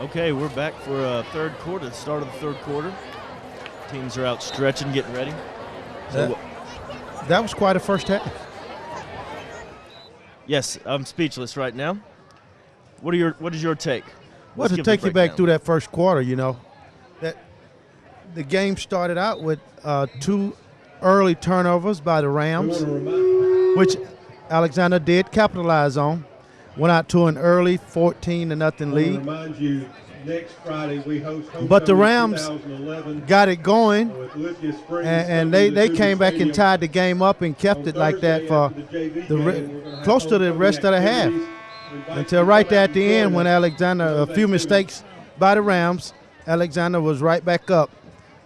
Okay, we're back for a third quarter, the start of the third quarter. Teams are out stretching, getting ready. So, that was quite a first half. Yes, I'm speechless right now. What is your take? Well, to take you back through that first quarter, that the game started out with 2 early turnovers by the Rams, which Alexander did capitalize on. Went out to an early 14-0 lead. Next Friday we host but the Rams got it going, and they came back and tied the game up and kept it like that for close to the rest of the half, until right there at the end when Alexander, a few mistakes by the Rams, Alexander was right back up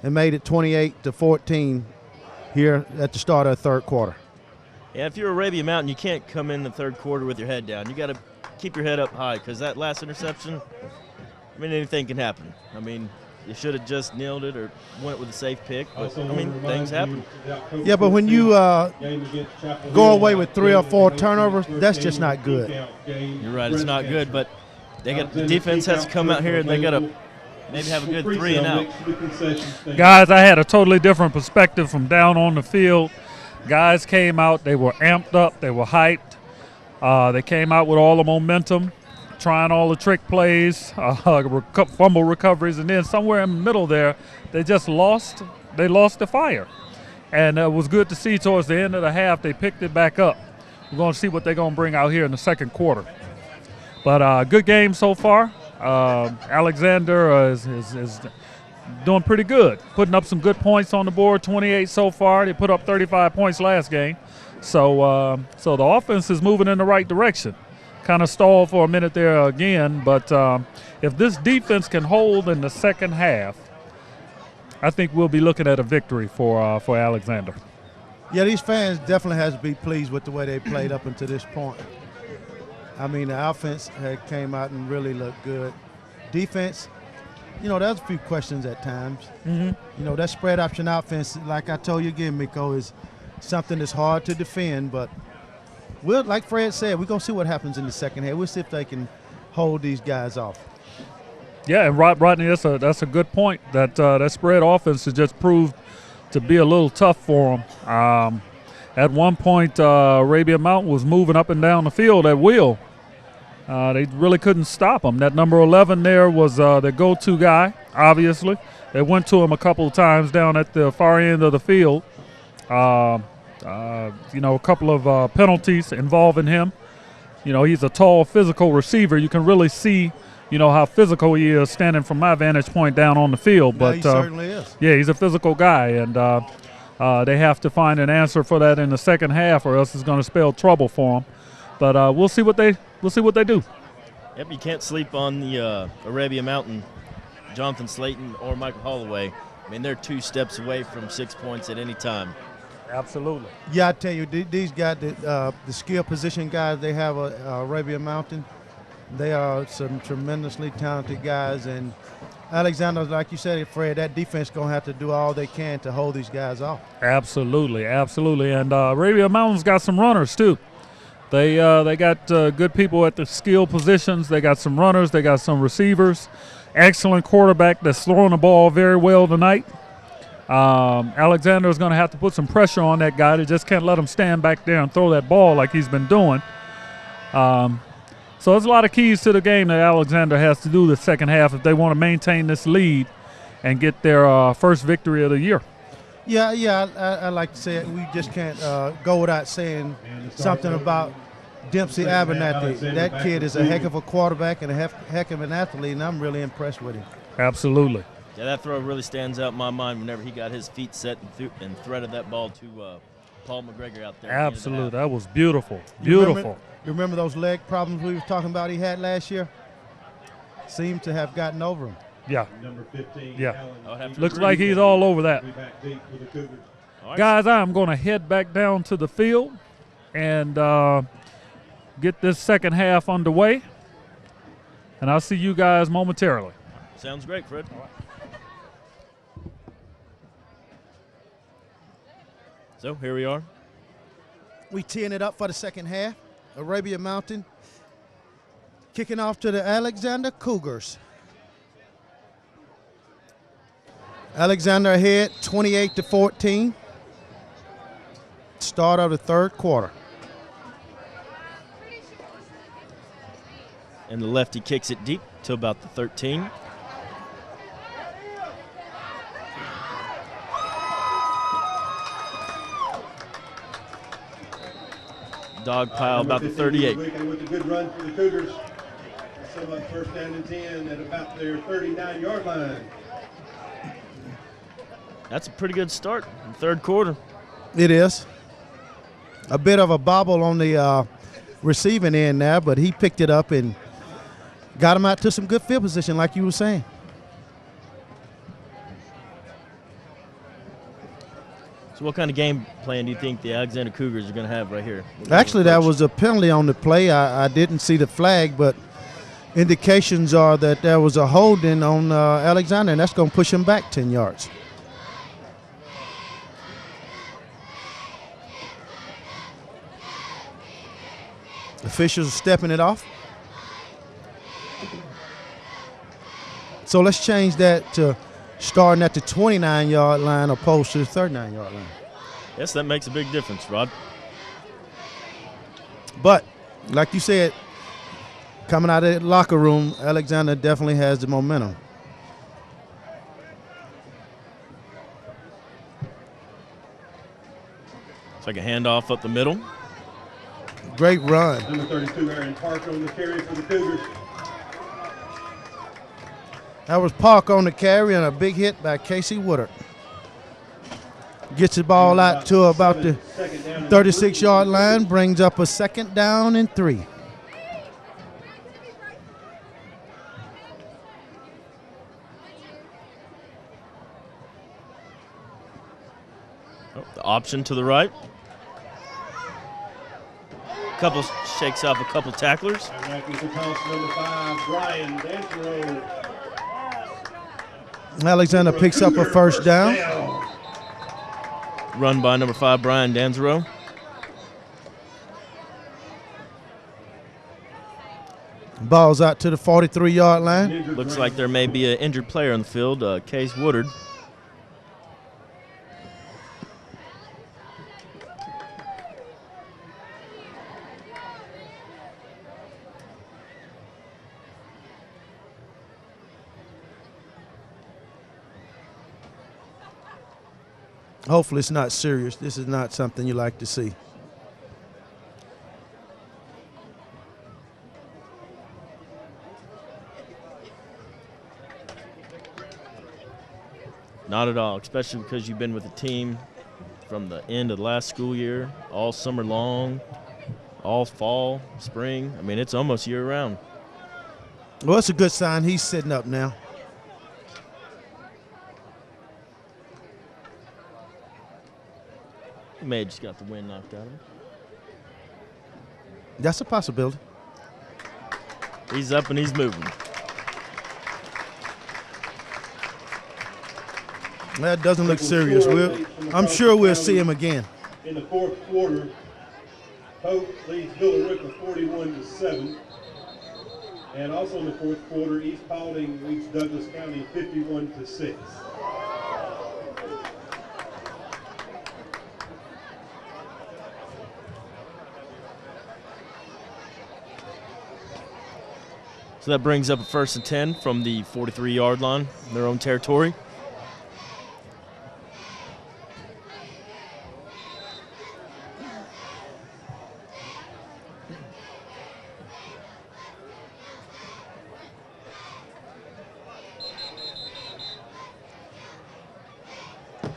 and made it 28-14 here at the start of the third quarter. Yeah, if you're Arabia Mountain, you can't come in the third quarter with your head down. You got to keep your head up high, because that last interception, I mean, anything can happen. I mean, you should have just nailed it or went with a safe pick. But, I mean, things happen. Yeah, but when you go away with 3 or 4 turnovers, that's just not good. You're right, it's not good. But the defense has to come out here and they got to maybe have a good 3 and out. Guys, I had a totally different perspective from down on the field. Guys came out, they were amped up, they were hyped. They came out with all the momentum, trying all the trick plays, fumble recoveries, and then somewhere in the middle there, they just lost the fire. And it was good to see towards the end of the half they picked it back up. We're going to see what they're going to bring out here in the second quarter. But good game so far. Alexander is doing pretty good, putting up some good points on the board, 28 so far. They put up 35 points last game. So the offense is moving in the right direction. Kind of stalled for a minute there again, but if this defense can hold in the second half, I think we'll be looking at a victory for Alexander. Yeah, these fans definitely has to be pleased with the way they played up until this point. I mean, the offense had came out and really looked good. Defense, there's a few questions at times. Mm-hmm. That spread option offense, like I told you again, Miko, is something that's hard to defend, but like Fred said, we're going to see what happens in the second half. We'll see if they can hold these guys off. Yeah, and Rodney, that's a good point. That spread offense has just proved to be a little tough for them. At one point, Arabia Mountain was moving up and down the field at will. They really couldn't stop them. That number 11 there was their go-to guy, obviously. They went to him a couple of times down at the far end of the field. A couple of penalties involving him. He's a tall, physical receiver. You can really see, how physical he is standing from my vantage point down on the field. But he certainly is. Yeah, he's a physical guy, and they have to find an answer for that in the second half, or else it's going to spell trouble for them. But we'll see what they do. Yep, you can't sleep on the Arabia Mountain, Jonathan Slayton or Michael Holloway. I mean, they're 2 steps away from 6 points at any time. Absolutely. Yeah, I tell you, these guys, the skill position guys they have Arabia Mountain, they are some tremendously talented guys. And Alexander, like you said, Fred, that defense going to have to do all they can to hold these guys off. Absolutely, absolutely. And Arabia Mountain's got some runners, too. They got good people at the skill positions. They got some runners. They got some receivers. Excellent quarterback that's throwing the ball very well tonight. Alexander is going to have to put some pressure on that guy. They just can't let him stand back there and throw that ball like he's been doing. So there's a lot of keys to the game that Alexander has to do the second half if they want to maintain this lead and get their first victory of the year. Yeah, I like to say it. We just can't go without saying something about Dempsey Abernathy. That kid is a heck of a quarterback and a heck of an athlete, and I'm really impressed with him. Absolutely. Yeah, that throw really stands out in my mind whenever he got his feet set and threaded that ball to Paul McGregor out there. Absolutely. That was beautiful. Beautiful. You remember those leg problems we were talking about he had last year? Seemed to have gotten over him. Yeah. Number 15. Yeah. Looks like he's all over that. Guys, I'm going to head back down to the field and get this second half underway. And I'll see you guys momentarily. Sounds great, Fred. So here we are. We teeing it up for the second half. Arabia Mountain kicking off to the Alexander Cougars. Alexander ahead 28-14. Start of the third quarter. And the lefty kicks it deep to about the 13. Dog pile about the 38. With a good run for the Cougars. So much first down and 10 at about their 39-yard line. That's a pretty good start in the third quarter. It is. A bit of a bobble on the receiving end there, but he picked it up and got him out to some good field position like you were saying. So what kind of game plan do you think the Alexander Cougars are going to have right here? Actually, that was a penalty on the play. I didn't see the flag, but indications are that there was a holding on Alexander, and that's going to push him back 10 yards. Officials are stepping it off. So let's change that to starting at the 29-yard line opposed to the 39-yard line. Yes, that makes a big difference, Rod. But, like you said, coming out of the locker room, Alexander definitely has the momentum. It's like a handoff up the middle. Great run. Number 32, Aaron Parker on the carry for the Cougars. That was Park on the carry and a big hit by Casey Woodard. Gets the ball out to about the 36-yard line, brings up a 2nd down and 3. Oh, the option to the right. Couple shakes off a couple tacklers. Number 5, Brian Dansereau. Alexander picks up a 1st down. Run by number 5, Brian Dansereau. Ball's out to the 43-yard line. Looks like there may be an injured player on the field, Case Woodard. Hopefully it's not serious. This is not something you like to see. Not at all, especially because you've been with the team from the end of the last school year, all summer long, all fall, spring. I mean, it's almost year-round. Well, it's a good sign. He's sitting up now. He may have just got the wind knocked out of him. That's a possibility. He's up and he's moving. That doesn't look serious. I'm sure we'll see him again. In the fourth quarter, Hope leads Villa Rica 41-7. And also in the fourth quarter, East Paulding leads Douglas County 51-6. So that brings up a 1st and 10 from the 43-yard line, their own territory.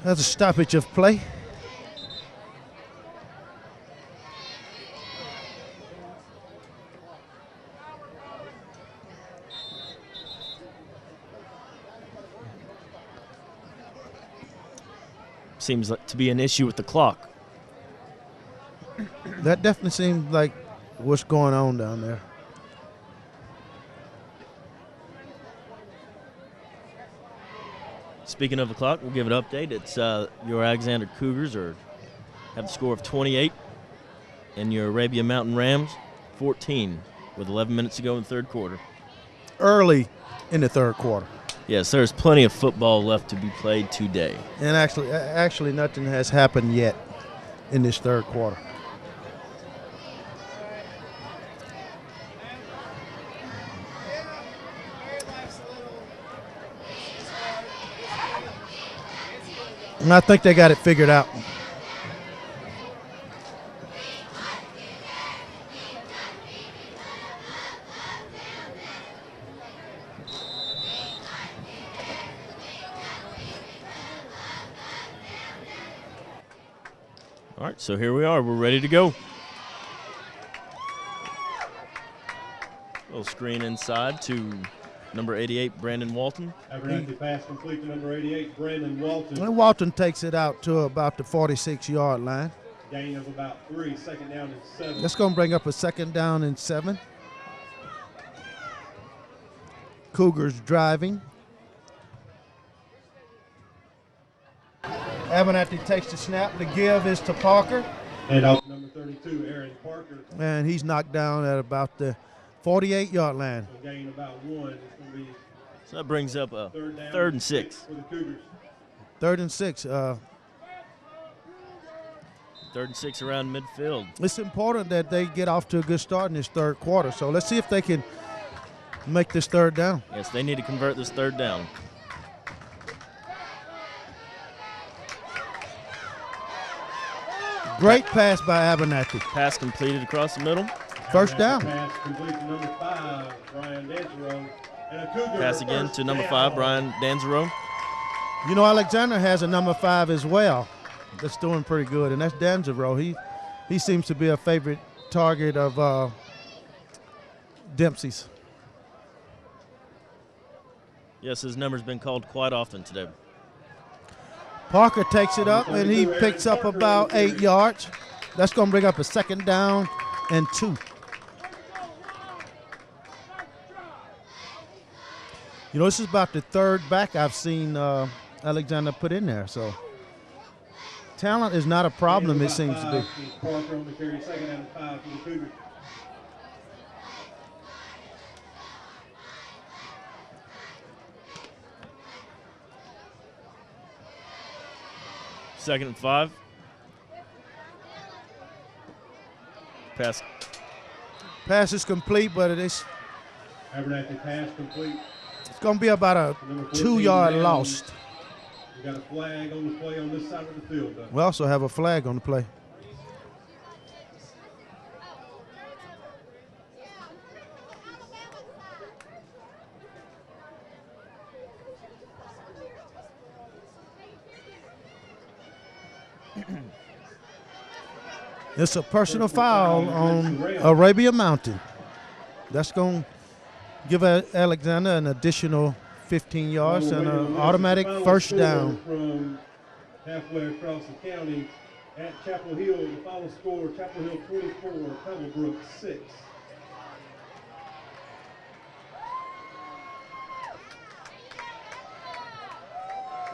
That's a stoppage of play. Seems like to be an issue with the clock. That definitely seems like what's going on down there. Speaking of the clock, we'll give an update. It's your Alexander Cougars have the score of 28, and your Arabia Mountain Rams 14 with 11 minutes to go in the third quarter. Early in the third quarter. Yes, there's plenty of football left to be played today. And actually nothing has happened yet in this third quarter. And I think they got it figured out. All right, so here we are. We're ready to go. Little screen inside to number 88, Brandon Walton. Abernathy pass complete to number 88, Brandon Walton. And Walton takes it out to about the 46-yard line. Gain of about 3, second down and 7. That's going to bring up a second down and 7. Cougars driving. Abernathy takes the snap. The give is to Parker. And off number 32, Aaron Parker. And he's knocked down at about the 48-yard line. So gain about 1. It's going to be So that brings up a third and 6. For the Cougars. 3rd and 6. 3rd and 6 around midfield. It's important that they get off to a good start in this third quarter. So let's see if they can make this third down. Yes, they need to convert this third down. Great pass by Abernathy. Pass completed across the middle. First down. Pass complete to number 5, Brian Danzero. And a Cougar Pass again first to number down. 5, Brian Danzero. You know, Alexander has a number 5 as well that's doing pretty good, and that's Danzero. He seems to be a favorite target of Dempsey's. Yes, his number's been called quite often today. Parker takes it up, and he picks up about 8 yards. That's going to bring up a second down and 2. You know, this is about the third back I've seen Alexander put in there. So talent is not a problem, it seems to be. Parker on the carry, second down and 5 for the Cougars. Second and 5. Pass is complete, but it's Abernathy pass complete. going to be about a Number 14 2-yard down. loss. We got a flag on the play on this side of the field, though. We also have a flag on the play. It's a personal foul on Arabia Mountain. That's going to give Alexander an additional 15 yards and an automatic first down. From halfway across the county at Chapel Hill, the final score, Chapel Hill 24, Pebblebrook 6.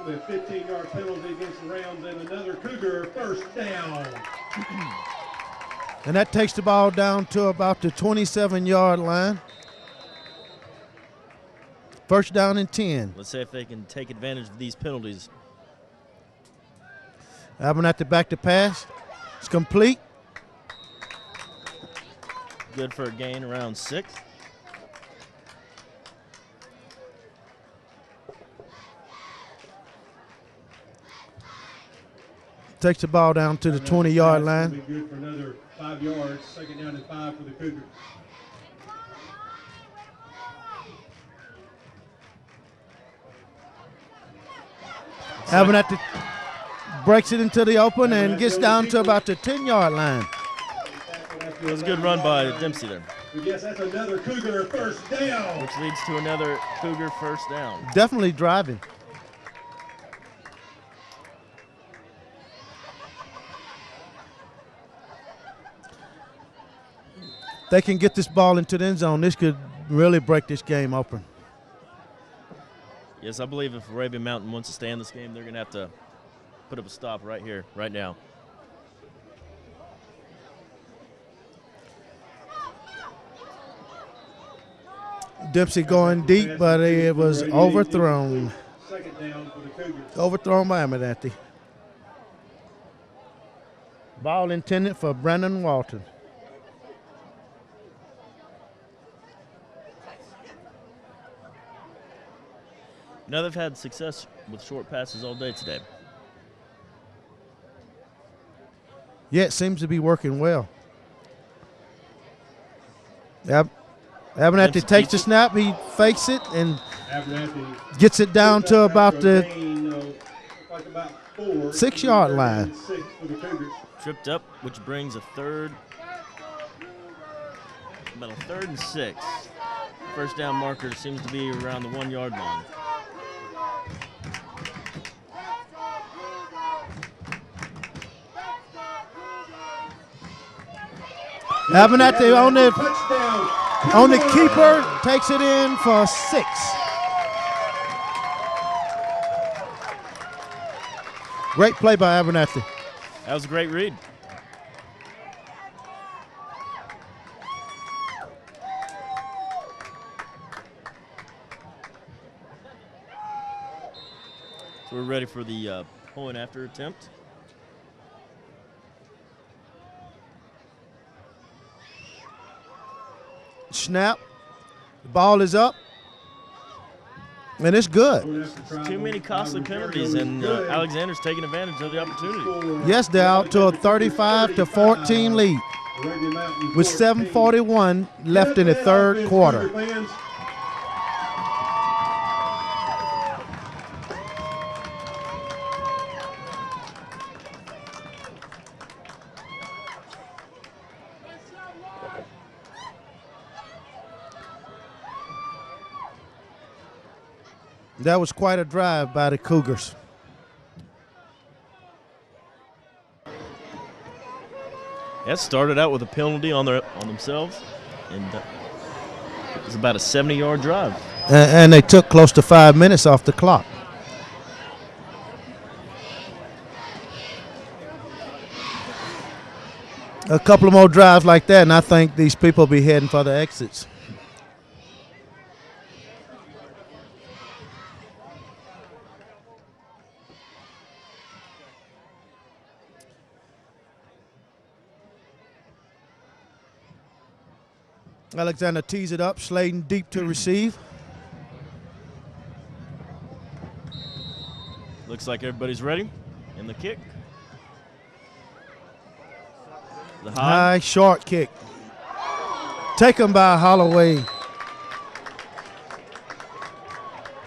A 15-yard penalty against the Rams and another Cougar first down. And that takes the ball down to about the 27-yard line. First down and 10. Let's see if they can take advantage of these penalties. Abernathy back to pass. It's complete. Good for a gain around 6. Takes the ball down to the 20-yard line. Be good for another 5 yards. Second down and 5 for the Cougars. Abernathy breaks it into the open and gets down to about the 10-yard line. It was a good run by Dempsey there, Yes, that's another Cougar first down. which leads to another Cougar first down. Definitely driving. They can get this ball into the end zone. This could really break this game open. Yes, I believe if Arabia Mountain wants to stay in this game, they're going to have to put up a stop right here, right now. Dempsey going deep, but it was overthrown. Second down for the Cougars. Overthrown by Abernathy. Ball intended for Brandon Walton. Now they've had success with short passes all day today. Yeah, it seems to be working well. Abernathy takes the snap, he fakes it, and gets it down to about the 6-yard line. Tripped up, which brings about a 3rd and 6. First down marker seems to be around the 1-yard line. Abernathy on the keeper, takes it in for 6. Great play by Abernathy. That was a great read. So we're ready for the point after attempt. Snap. The ball is up. And it's good. Too many costly penalties, and Alexander's taking advantage of the opportunity. Yes, they're out to a 35-14 lead with 7:41 left in the third quarter. That was quite a drive by the Cougars. That started out with a penalty on themselves, and it was about a 70-yard drive. And they took close to 5 minutes off the clock. A couple of more drives like that, and I think these people will be heading for the exits. Alexander tees it up, Sladen deep to receive. Looks like everybody's ready. And the kick. The high short kick. Taken by Holloway.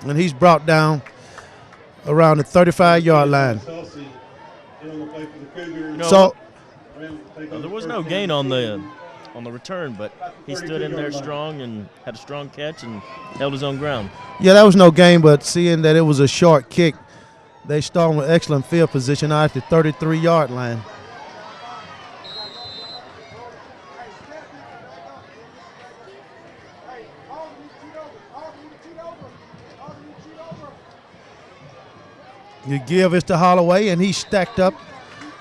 And he's brought down around the 35-yard line. So there was no gain on the return, but he stood in there strong and had a strong catch and held his own ground. Yeah, that was no gain, but seeing that it was a short kick, they started with excellent field position out at the 33-yard line. You give it to Holloway, and he stacked up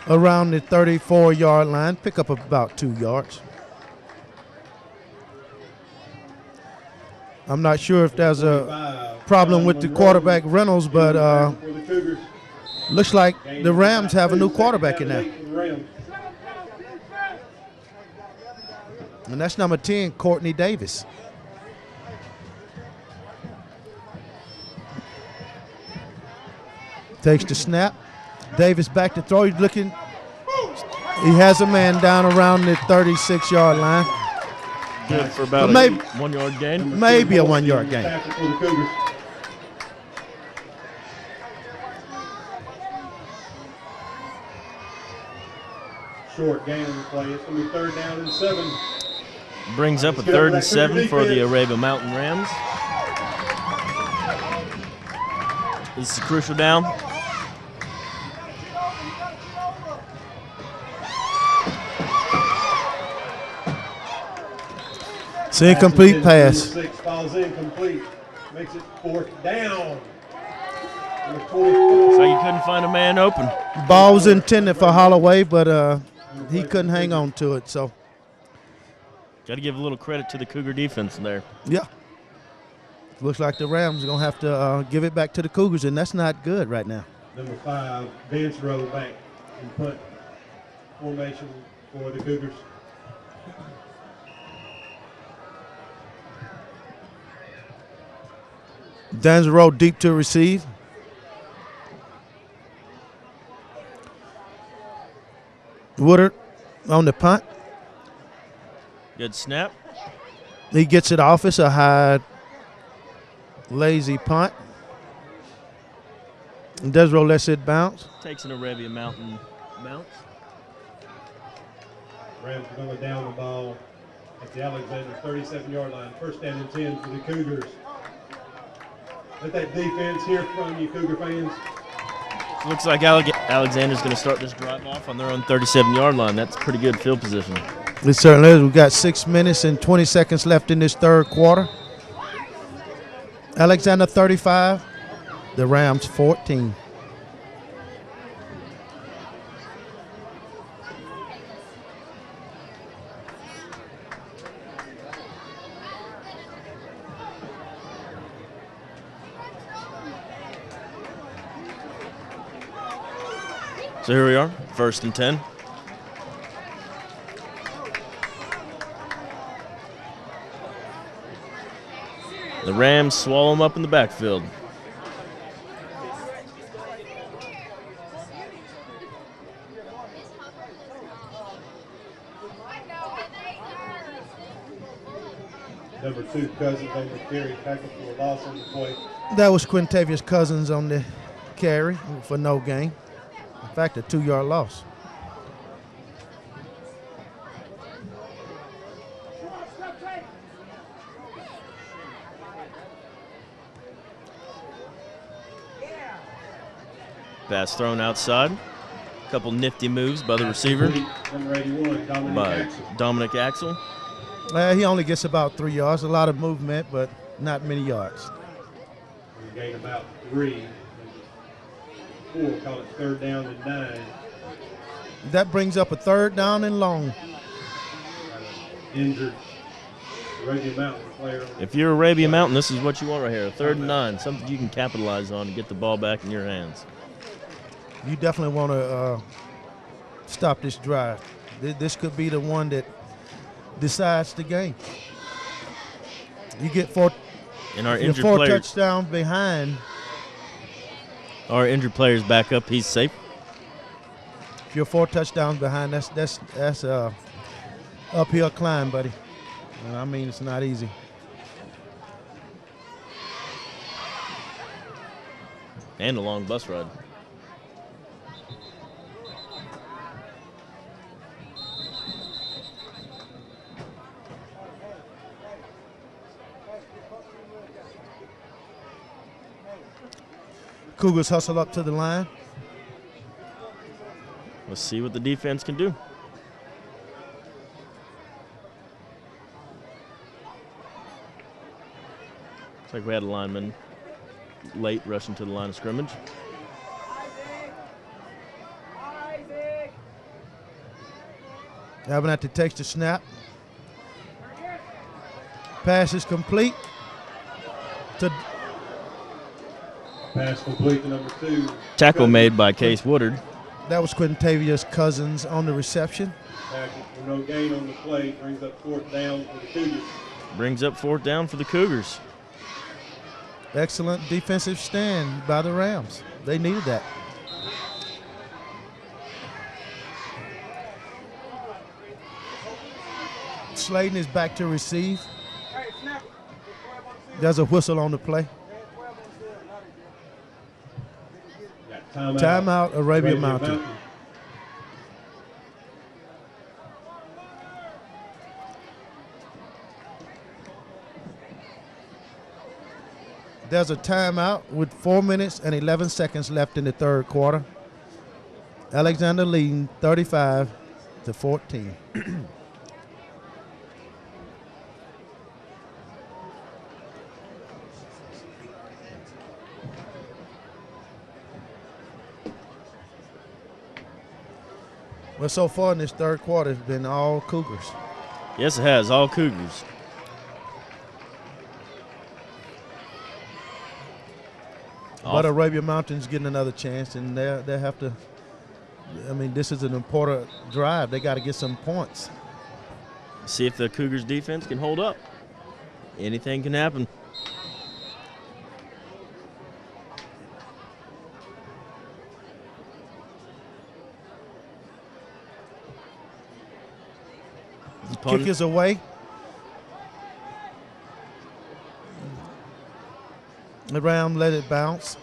around the 34-yard line, pick up about 2 yards. I'm not sure if there's a problem with the quarterback Reynolds, but looks like the Rams have a new quarterback in there. And that's number 10, Courtney Davis. Takes the snap. Davis back to throw. He's looking. He has a man down around the 36-yard line. Good for about a 1-yard gain. Maybe a 1-yard gain. Short gain on the play. It's going to be 3rd down and 7. Brings up a 3rd and 7 for the Arabia Mountain Rams. This is a crucial down. It's an incomplete pass. 6 falls incomplete. Makes it 4th down. So you couldn't find a man open. Ball was intended for Holloway, but he couldn't hang on to it. So, got to give a little credit to the Cougar defense there. Yeah. Looks like the Rams are going to have to give it back to the Cougars, and that's not good right now. Number 5, Vince row back in punt formation for the Cougars. Danzero deep to receive. Woodard on the punt. Good snap. He gets it off. It's a high, lazy punt. And Desro lets it bounce. Takes an Arabia Mountain bounce. Rams are going to down the ball at the Alexander 37-yard line. First down and 10 for the Cougars. Let that defense hear from you, Cougar fans. Looks like Alexander's going to start this drive off on their own 37-yard line. That's pretty good field position. It certainly is. We've got 6 minutes and 20 seconds left in this third quarter. Alexander 35, the Rams 14. So here we are, 1st and 10. The Rams swallow them up in the backfield. Number 2, Cousins on the carry, tackle for a loss on the play. That was Quintavious Cousins on the carry for no gain. In fact, a 2-yard loss. Pass thrown outside. A couple nifty moves by the receiver. Number 81, Dominic Axel. He only gets about 3 yards. A lot of movement, but not many yards. We gain about 3. 4, call it 3rd down and 9. That brings up a 3rd down and long. Injured Arabia Mountain player. If you're Arabia Mountain, this is what you want right here. 3rd and 9, something you can capitalize on and get the ball back in your hands. You definitely want to stop this drive. This could be the one that decides the game. You get 4 touchdowns behind. Our injured player's back up. He's safe. If you're 4 touchdowns behind, that's a uphill climb, buddy. And I mean, it's not easy. And a long bus ride. Cougars hustle up to the line. Let's see what the defense can do. Looks like we had a lineman late rushing to the line of scrimmage. Abernathy takes the snap. Pass is complete. Pass complete to number 2. Tackle made by Case Woodard. That was Quintavious Cousins on the reception. Tackle for no gain on the play. Brings up 4th down for the Cougars. Brings up 4th down for the Cougars. Excellent defensive stand by the Rams. They needed that. Slayton is back to receive. There's a whistle on the play. Timeout, Arabia Mountain. There's a timeout with 4 minutes and 11 seconds left in the third quarter. Alexander leading 35-14. Well, so far in this third quarter, it's been all Cougars. Yes, it has. All Cougars. But Arabia Mountain's getting another chance, and they have to. I mean, this is an important drive. They got to get some points. See if the Cougars defense can hold up. Anything can happen. Kick is away. Around, let it bounce.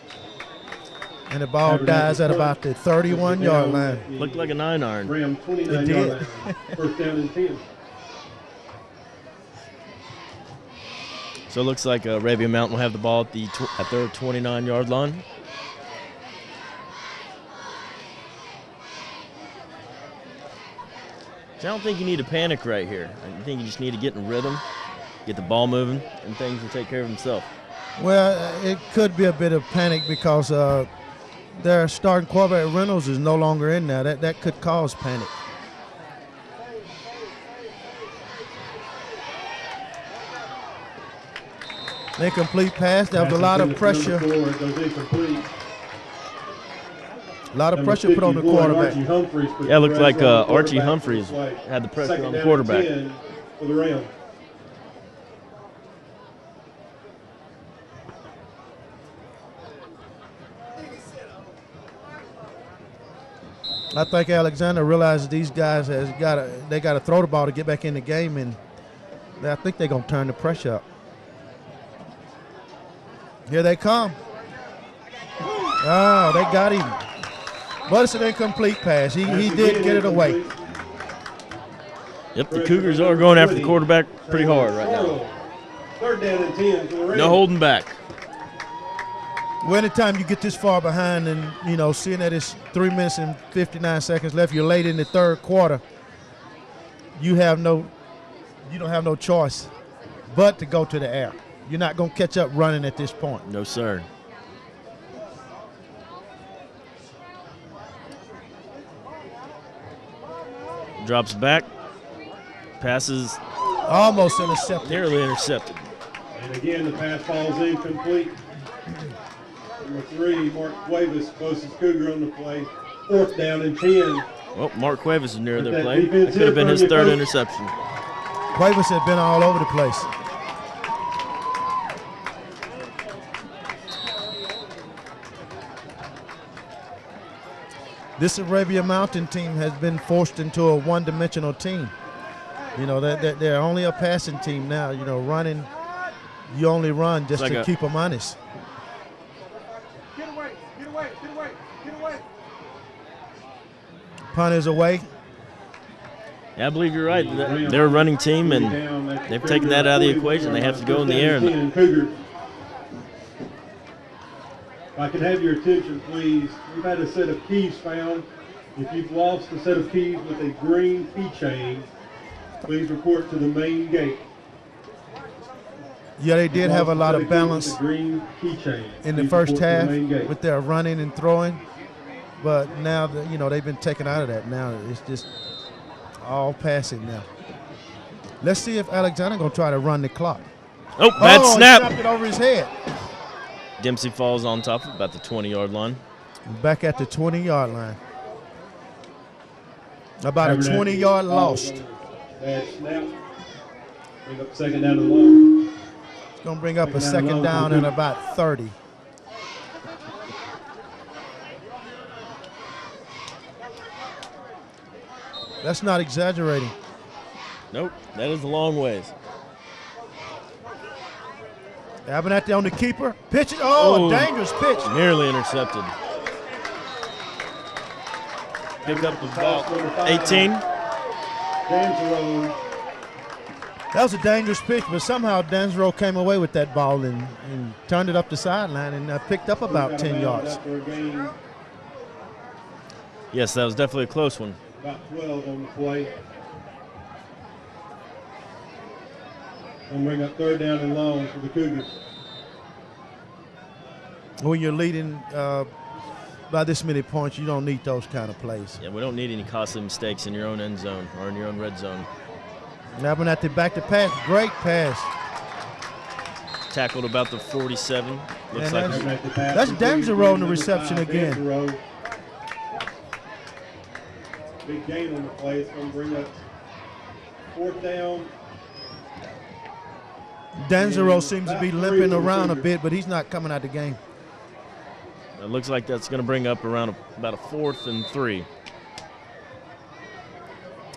And the ball dies at about the 31-yard line. Looked like a 9-iron. Ram 29-yard line. First down and 10. So it looks like Arabia Mountain will have the ball at their 29-yard line. I don't think you need to panic right here. I think you just need to get in rhythm, get the ball moving, and things will take care of themselves. Well, it could be a bit of panic because their starting quarterback Reynolds is no longer in there. That could cause panic. Incomplete pass. There was a lot of pressure. A lot of pressure put on the quarterback. Yeah, it looked like Archie Humphreys had the pressure on the quarterback. For the Rams. I think Alexander realizes these guys they got to throw the ball to get back in the game, and I think they're gonna turn the pressure up. Here they come. Oh, they got him. But it's an incomplete pass. He did get it away. Yep, the Cougars are going after the quarterback pretty hard right now. Third down and 10 for the Rams. No holding back. Well, anytime you get this far behind and, you know, seeing that it's 3 minutes and 59 seconds left, you're late in the third quarter, you don't have no choice but to go to the air. You're not going to catch up running at this point. No, sir. Drops back. Passes. Almost intercepted. Nearly intercepted. And again, the pass falls incomplete. Number 3, Mark Cuevas, closest Cougar on the play. Fourth down and 10. Well, Mark Cuevas is near their play. That could have been his third interception. Cuevas had been all over the place. This Arabia Mountain team has been forced into a one-dimensional team. You know, they're only a passing team now. You know, running, you only run just to keep them honest. Get away, get away, get away, get away. Punt is away. Yeah, I believe you're right. They're a running team, and they've taken that out of the equation. They have to go in the air. If I could have your attention, please. We've had a set of keys found. If you've lost a set of keys with a green keychain, please report to the main gate. Yeah, they did have a lot of balance in the first half with their running and throwing, but now you know they've been taken out of that. Now it's just all passing now. Let's see if Alexander gonna try to run the clock. Oh, bad snap! He snapped it over his head. Dempsey falls on top of about the 20-yard line. Back at the 20-yard line. About a 20-yard loss. Bad snap. Bring up second down and long. It's going to bring up a second down and about 30. That's not exaggerating. Nope, that is a long ways. Abernathy on the keeper. Pitch it. Oh, a dangerous pitch. Nearly intercepted. Pick up the ball. 18. That was a dangerous pitch, but somehow Danzero came away with that ball and turned it up the sideline and picked up about 10 yards. Yes, that was definitely a close one. About 12 on the play. Gonna bring up third down and long for the Cougars. When you're leading by this many points, you don't need those kind of plays. Yeah, we don't need any costly mistakes in your own end zone or in your own red zone. Abernathy back to pass. Great pass. tackled about the 47. Looks And like that's Danzero in the reception again. Danzero. Big gain on the play. It's going to bring up 4th down. Danzero seems to be limping around a bit, but he's not coming out the game. it looks like that's going to bring up around about a 4th and 3.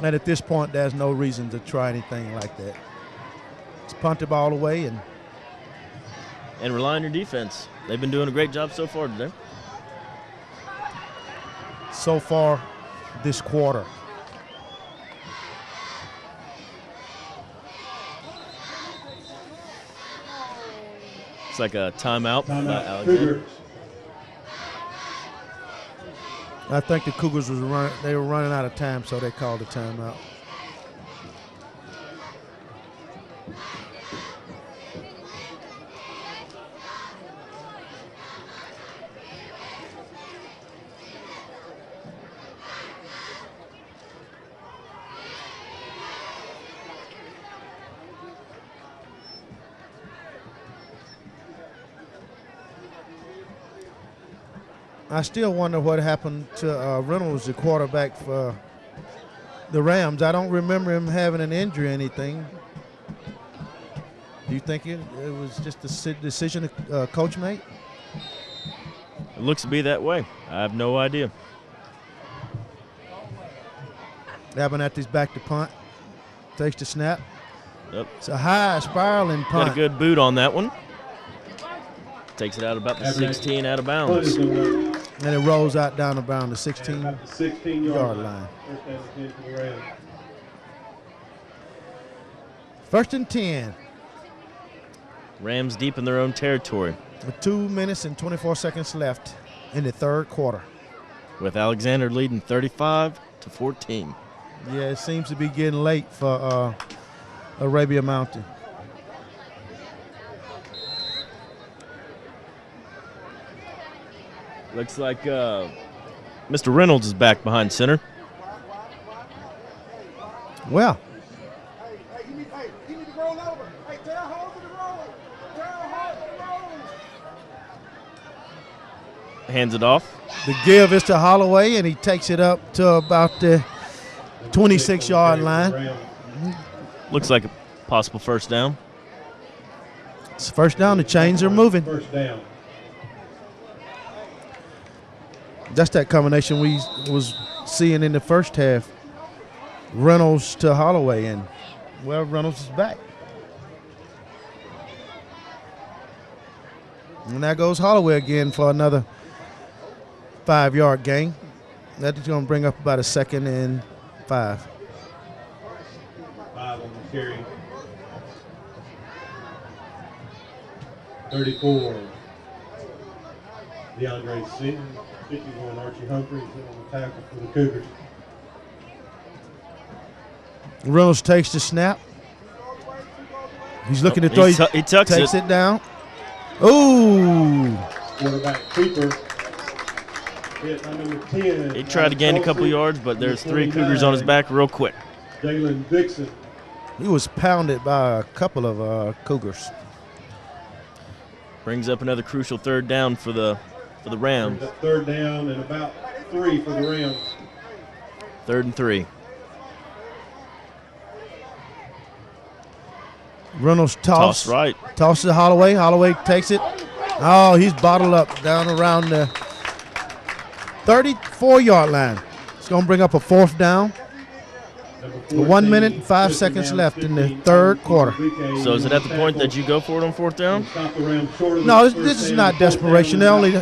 And at this point, there's no reason to try anything like that. Just punt the ball away and rely on your defense. They've been doing a great job so far today. so far this quarter. It's like a timeout by Timeout. Alexander. Cougars. I think the Cougars were running out of time, so they called a timeout. I still wonder what happened to Reynolds, the quarterback for the Rams. I don't remember him having an injury or anything. Do you think it was just a decision the coach made? It looks to be that way. I have no idea. Abernathy's back to punt. Takes the snap. Yep. It's a high spiraling punt. Got a good boot on that one. Takes it out about the 16 out of bounds. And it rolls out down around the 16-yard 16-yard line. First down and 10 for the Rams. First and 10 Rams deep in their own territory with 2 minutes and 24 seconds left in the third quarter. with Alexander leading 35-14. Yeah, it seems to be getting late for Arabia Mountain. Looks like Mr. Reynolds is back behind center. Well, Hey, you need to roll over. Hey, tell hold to the roll. Tell hold to the roll. Hands it off. the give is to Holloway, and he takes it up to about the 26-yard line. Looks like a possible first down. It's first down. The chains are moving. First down. That's that combination we was seeing in the first half. Reynolds to Holloway, and well, Reynolds is back. And there goes Holloway again for another 5-yard gain. That is going to bring up about a 2nd and 5. 5 on the carry. 34. DeAndre Seaton. 51, Archie Humphreys on the tackle for the Cougars. Reynolds takes the snap. He's looking to throw. He tucks takes it. it down. Ooh. Quarterback Cooper. Hit by number 10. He tried to gain a couple yards, but there's 3 Cougars on his back real quick. Jalen Dixon. He was pounded by a couple of Cougars. Brings up another crucial third down for the Rams. Third down and about 3 for the Rams. 3rd and 3. Reynolds Toss right. Tosses to Holloway. Holloway takes it. Oh, he's bottled up down around the 34-yard line. It's going to bring up a 4th down. 1 minute and 5 seconds left in the third quarter. So is it at the point that you go for it on 4th down? No, this is not desperation. They're only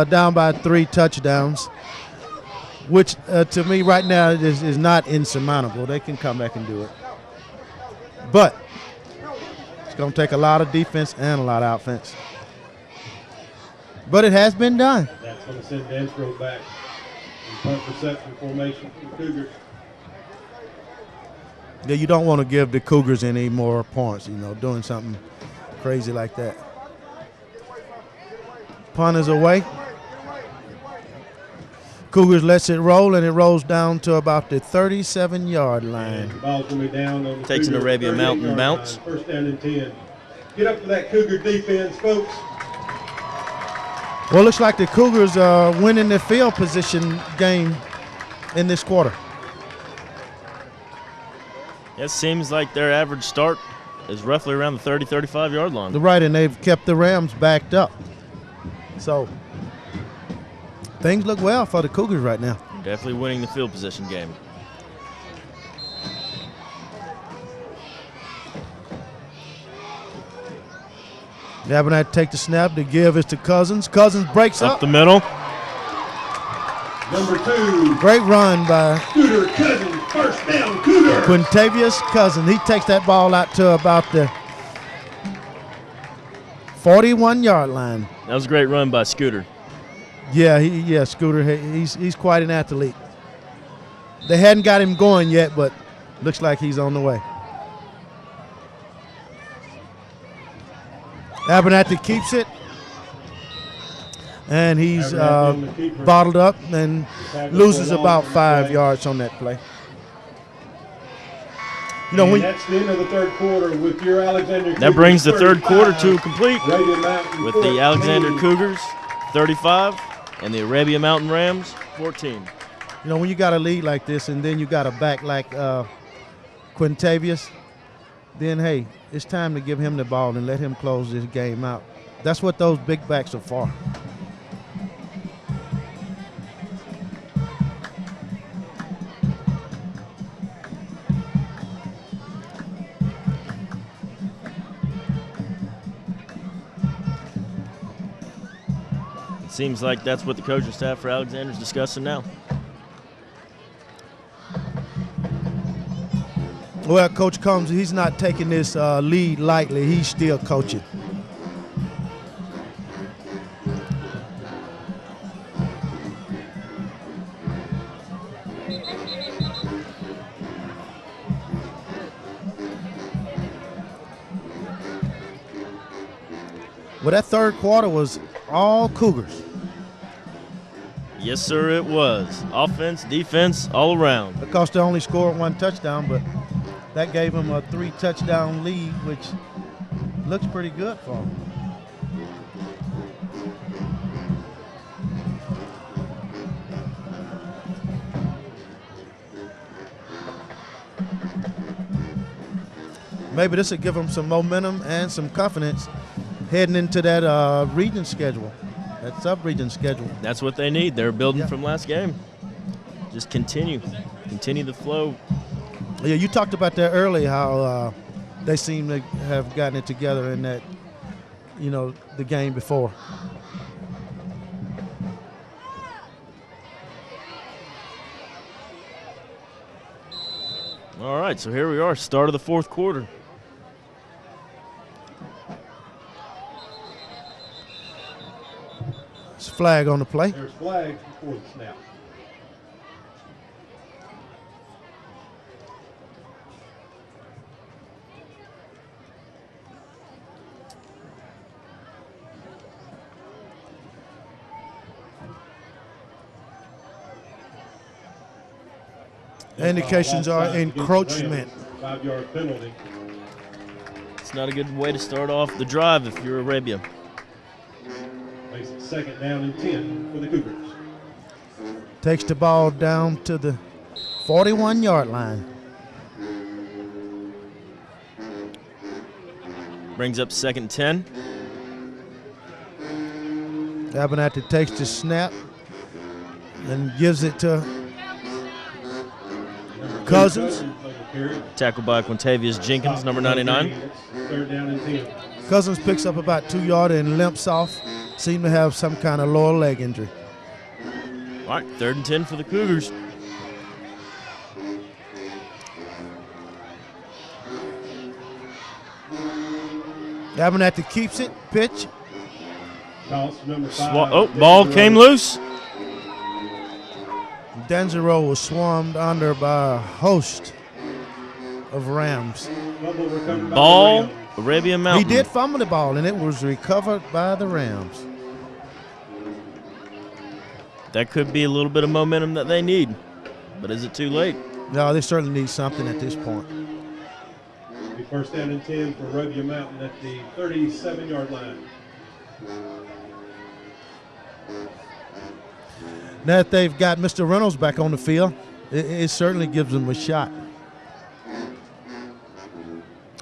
down by 3 touchdowns, which to me right now is not insurmountable. They can come back and do it. But it's going to take a lot of defense and a lot of offense. But it has been done. That's going to send Danzero back in punt reception formation for the Cougars. Yeah, you don't want to give the Cougars any more points, doing something crazy like that. Punt is away. Cougars lets it roll, and it rolls down to about the 37-yard line. And the ball's going to be down on the Takes an Cougar Arabia Mountain 38-yard bounce. line. First down and 10. Get up for that Cougar defense, folks. Well, it looks like the Cougars are winning the field position game in this quarter. It seems like their average start is roughly around the 30, 35-yard line. Right, and they've kept the Rams backed up. So things look well for the Cougars right now. Definitely winning the field position game. Abernathy take the snap. The give is to Cousins. Cousins breaks Up up. the middle. Number 2. Great run by Scooter Cousins. First down, Cougar. Quintavious Cousins. He takes that ball out to about the 41-yard line. That was a great run by Scooter. Yeah, Scooter. He's quite an athlete. They hadn't got him going yet, but looks like he's on the way. Abernathy keeps it, and he's bottled up and loses about 5 yards on that play. You know, And that's the end of the third quarter with your Alexander Cougars. That brings the third quarter to complete Arabia Mountain with the Alexander 14. Cougars 35 and the Arabia Mountain Rams 14. You know, when you got a lead like this and then you got a back like Quintavious, then, hey, it's time to give him the ball and let him close this game out. That's what those big backs are for. It seems like that's what the coaching staff for Alexander is discussing now. Well, Coach Combs, he's not taking this lead lightly. He's still coaching. Well, that third quarter was all Cougars. Yes, sir, it was. Offense, defense, all around. Of course, they only scored 1 touchdown, but that gave them a 3-touchdown lead, which looks pretty good for them. Maybe this will give them some momentum and some confidence heading into that region schedule, that sub-region schedule. That's what they need. They're building from last game. Just continue the flow. Yeah, you talked about that earlier, how they seem to have gotten it together in that, you know, the game before. All right, so here we are, start of the fourth quarter. It's a flag on the play. There's flags before the snap. Indications are encroachment. 5-yard penalty. It's not a good way to start off the drive if you're Arabia. Makes it second down and 10 for the Cougars. Takes the ball down to the 41-yard line. Brings up second and 10. Abernathy takes the snap and gives it to Cousins. Tackled by Quintavious Jenkins, number 99. Third down and 10. Cousins picks up about 2 yards and limps off. Seem to have some kind of lower leg injury. All right, third and 10 for the Cougars. Abernathy keeps it. Pitch. Toss number 5. Ball came loose. Danzero was swarmed under by a host of Rams. Fumble recovered by Ball, the Rams. Arabia Mountain. He did fumble the ball, and it was recovered by the Rams. That could be a little bit of momentum that they need. But is it too late? No, they certainly need something at this point. first down and 10 for Arabia Mountain at the 37-yard line. Now that they've got Mr. Reynolds back on the field, it certainly gives them a shot.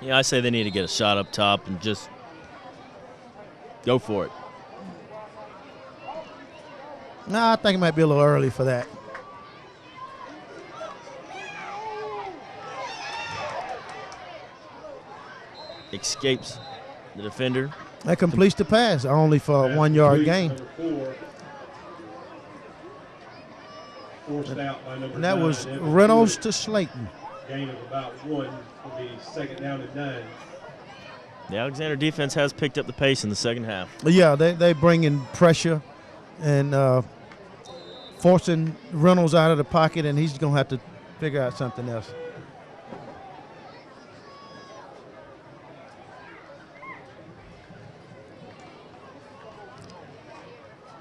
Yeah, I say they need to get a shot up top and just go for it. No, I think it might be a little early for that. Escapes the defender. That completes the pass, only for a 1 yard gain. Number 4. Forced out by number And that 9, was Evans Reynolds Stewart. to Slayton. Gain of about 1 will be second down and 9. The Alexander defense has picked up the pace in the second half. Yeah, they bring in pressure and forcing Reynolds out of the pocket, and he's going to have to figure out something else.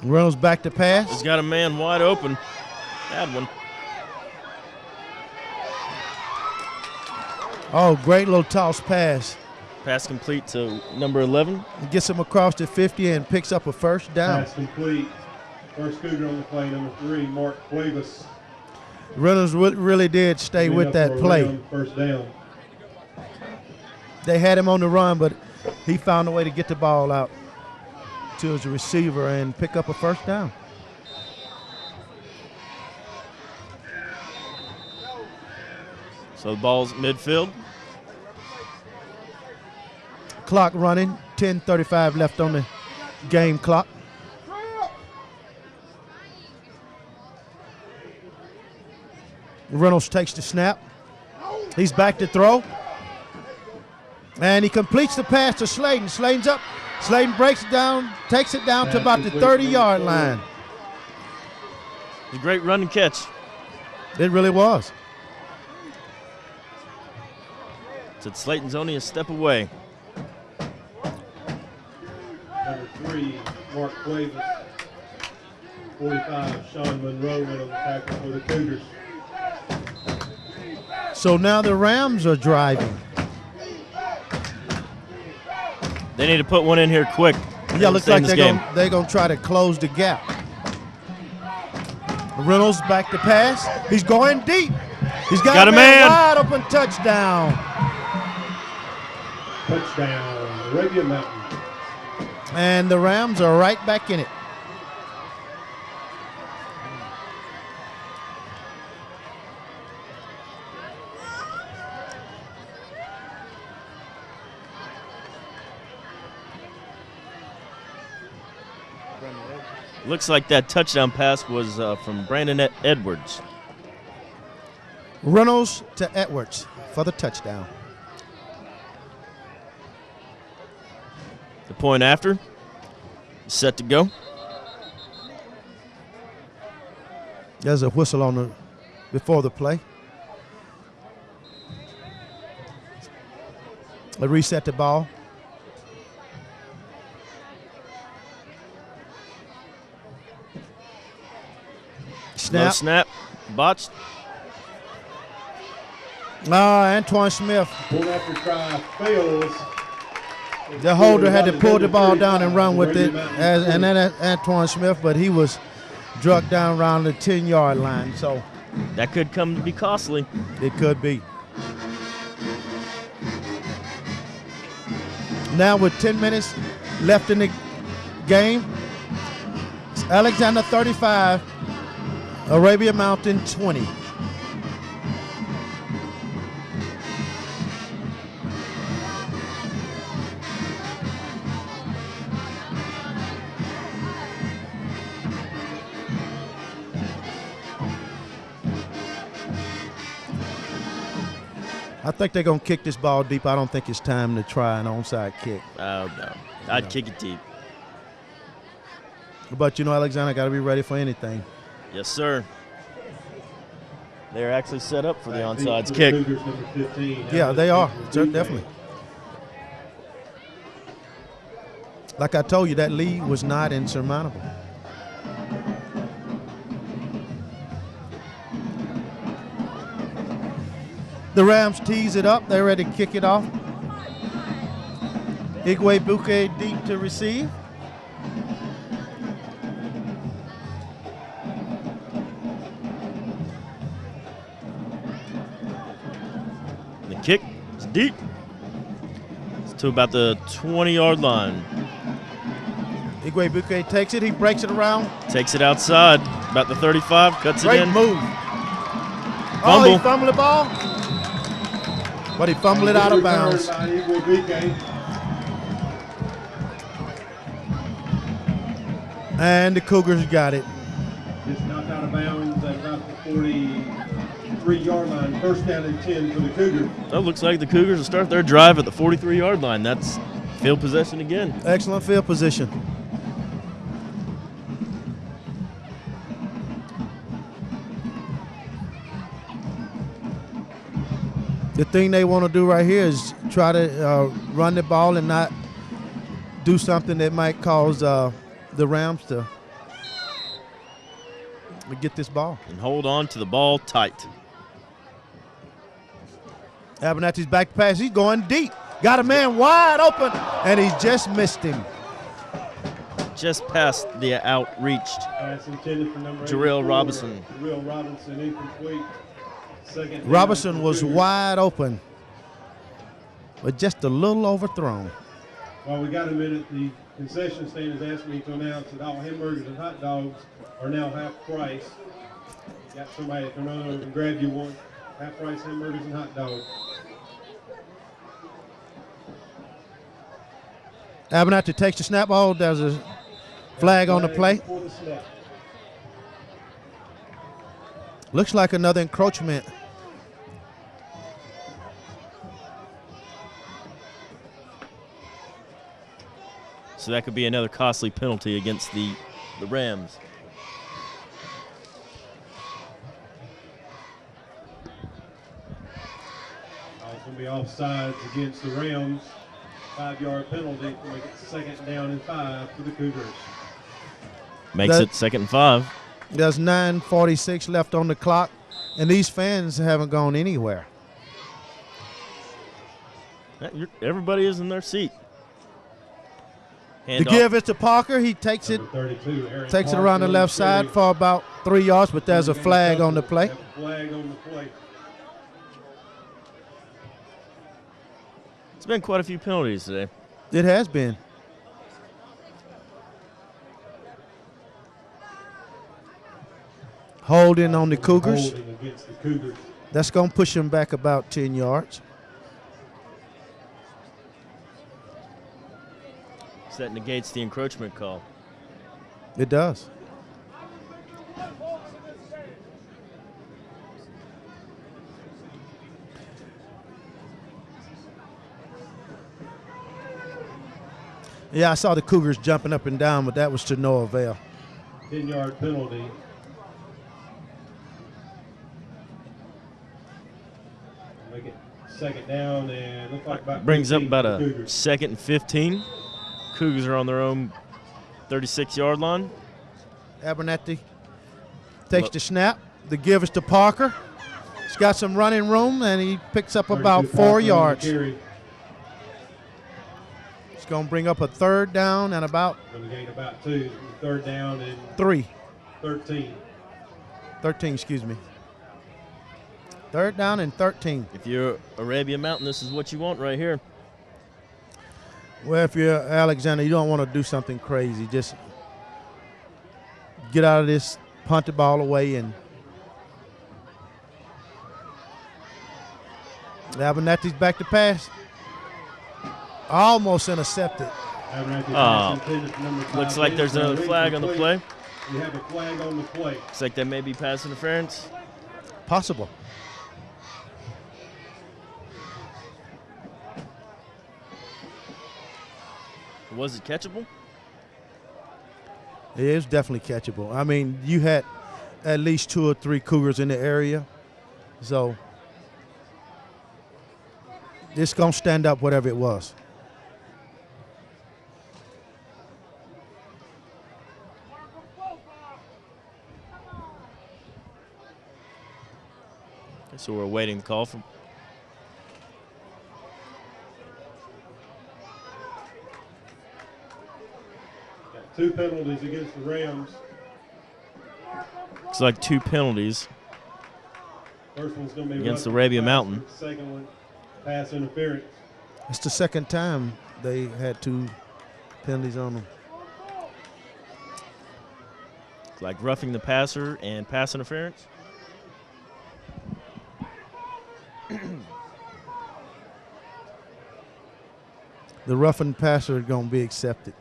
Reynolds back to pass. He's got a man wide open. Bad one. Oh, great little toss pass. Pass complete to number 11. Gets him across the 50 and picks up a first down. Pass complete. First Cougar on the play, number 3, Mark Cuevas. Reynolds really did stay Clean with up that for a play. round, first down. They had him on the run, but he found a way to get the ball out to his receiver and pick up a first down. So the ball's midfield. Clock running, 10:35 left on the game clock. Reynolds takes the snap. He's back to throw. And he completes the pass to Slayton. Slayton's up. Slayton breaks it down, takes it down to about the 30-yard line. A great run and catch. It really was. Said Slayton's only a step away. Number 3, Mark Cuevas. 45, Sean Monroe went on the tackle for the Cougars. So now the Rams are driving. They need to put one in here quick. Yeah, looks like this they're going to try to close the gap. Reynolds back to pass. He's going deep. He's got a man wide open touchdown. Touchdown, Arabia Mountain. And the Rams are right back in it. Looks like that touchdown pass was from Brandon Edwards. Reynolds to Edwards for the touchdown. The point after. Set to go. There's a whistle on the before the play. They reset the ball. No snap. Botched. Antoine Smith. Pull after try fails. The holder had to pull the ball down and run with it, and then Antoine Smith, but he was drugged down around the 10-yard line, so that could come to be costly. It could be. Now with 10 minutes left in the game, it's Alexander 35, Arabia Mountain 20. I think they're going to kick this ball deep. I don't think it's time to try an onside kick. Oh, no. I'd kick it deep. But, Alexander got to be ready for anything. Yes, sir. They're actually set up for the onside kick. Yeah, they are. Definitely. Like I told you, that lead was not insurmountable. The Rams tease it up. They're ready to kick it off. Igwe deep to receive. The kick is deep. It's to about the 20-yard line. Igwe takes it. He breaks it around. Takes it outside, about the 35, cuts Great it in. move. Fumble. Oh, he fumbled the ball. But he fumbled it out of bounds. And the Cougars got it. Just knocked out of bounds at about the 43-yard line. First down and 10 for the Cougars. That looks like the Cougars will start their drive at the 43-yard line. That's field possession again. Excellent field position. The thing they want to do right here is try to run the ball and not do something that might cause the Rams to get this ball. And hold on to the ball tight. Abernathy's back to pass. He's going deep. Got a man wide open, and he just missed him. Just past the outreached Pass intended for number Jarrell 84, Robinson. Jarrell Robinson incomplete. Second down Robinson for was Cougars. wide open, but just a little overthrown. While we got a minute, the concession stand has asked me to announce that all hamburgers and hot dogs are now half price. Got somebody to turn on over and grab you one. Half price hamburgers and hot dogs. Abernathy takes the snap ball. There's a flag on the play. For the snap. Looks like another encroachment. So that could be another costly penalty against the Rams. Also be offsides against the Rams. 5-yard penalty to make it second down and 5 for the Cougars. Makes it 2nd and 5. There's 9:46 left on the clock, and these fans haven't gone anywhere. Everybody is in their seat. The give is to Parker. He takes it, Number 32, Aaron takes it Parker around the on left side carry. for about 3 yards, but there's a flag on the play. Have a flag on the play. It's been quite a few penalties today. It has been. Holding on the Cougars. Holding against the Cougars. That's going to push them back about 10 yards. So that negates the encroachment call. It does. Yeah, I saw the Cougars jumping up and down, but that was to no avail. 10-yard penalty. Make it second down and look like about Brings up 15 about for a the Cougars. 2nd and 15. Cougars are on their own 36-yard line. Abernathy takes the snap. The give is to Parker. He's got some running room, and he picks up about 32 4 Parker on the yards. carry. It's going to bring up a 3rd down and about Going to gain about 2. Third down and 13, 13. excuse me. 3rd down and 13. If you're Arabia Mountain, this is what you want right here. Well, if you're Alexander, you don't want to do something crazy. Just get out of this, punt the ball away, and Abernathy's back to pass. Almost intercepted. Abernathy pass intended for number 5. Looks like there's another flag on the play. We have a flag on the play. Looks like that may be pass interference. Possible. Was it catchable? It is definitely catchable. I mean, you had at least 2 or 3 Cougars in the area. So it's going to stand up whatever it was. So we're awaiting the call from. 2 penalties against the Rams. Looks like 2 penalties First one's going to be against the roughing Arabia passer. Mountain. Second one, pass interference. It's the second time they had 2 penalties on them. Looks like roughing the passer and pass interference. The roughing passer is going to be accepted.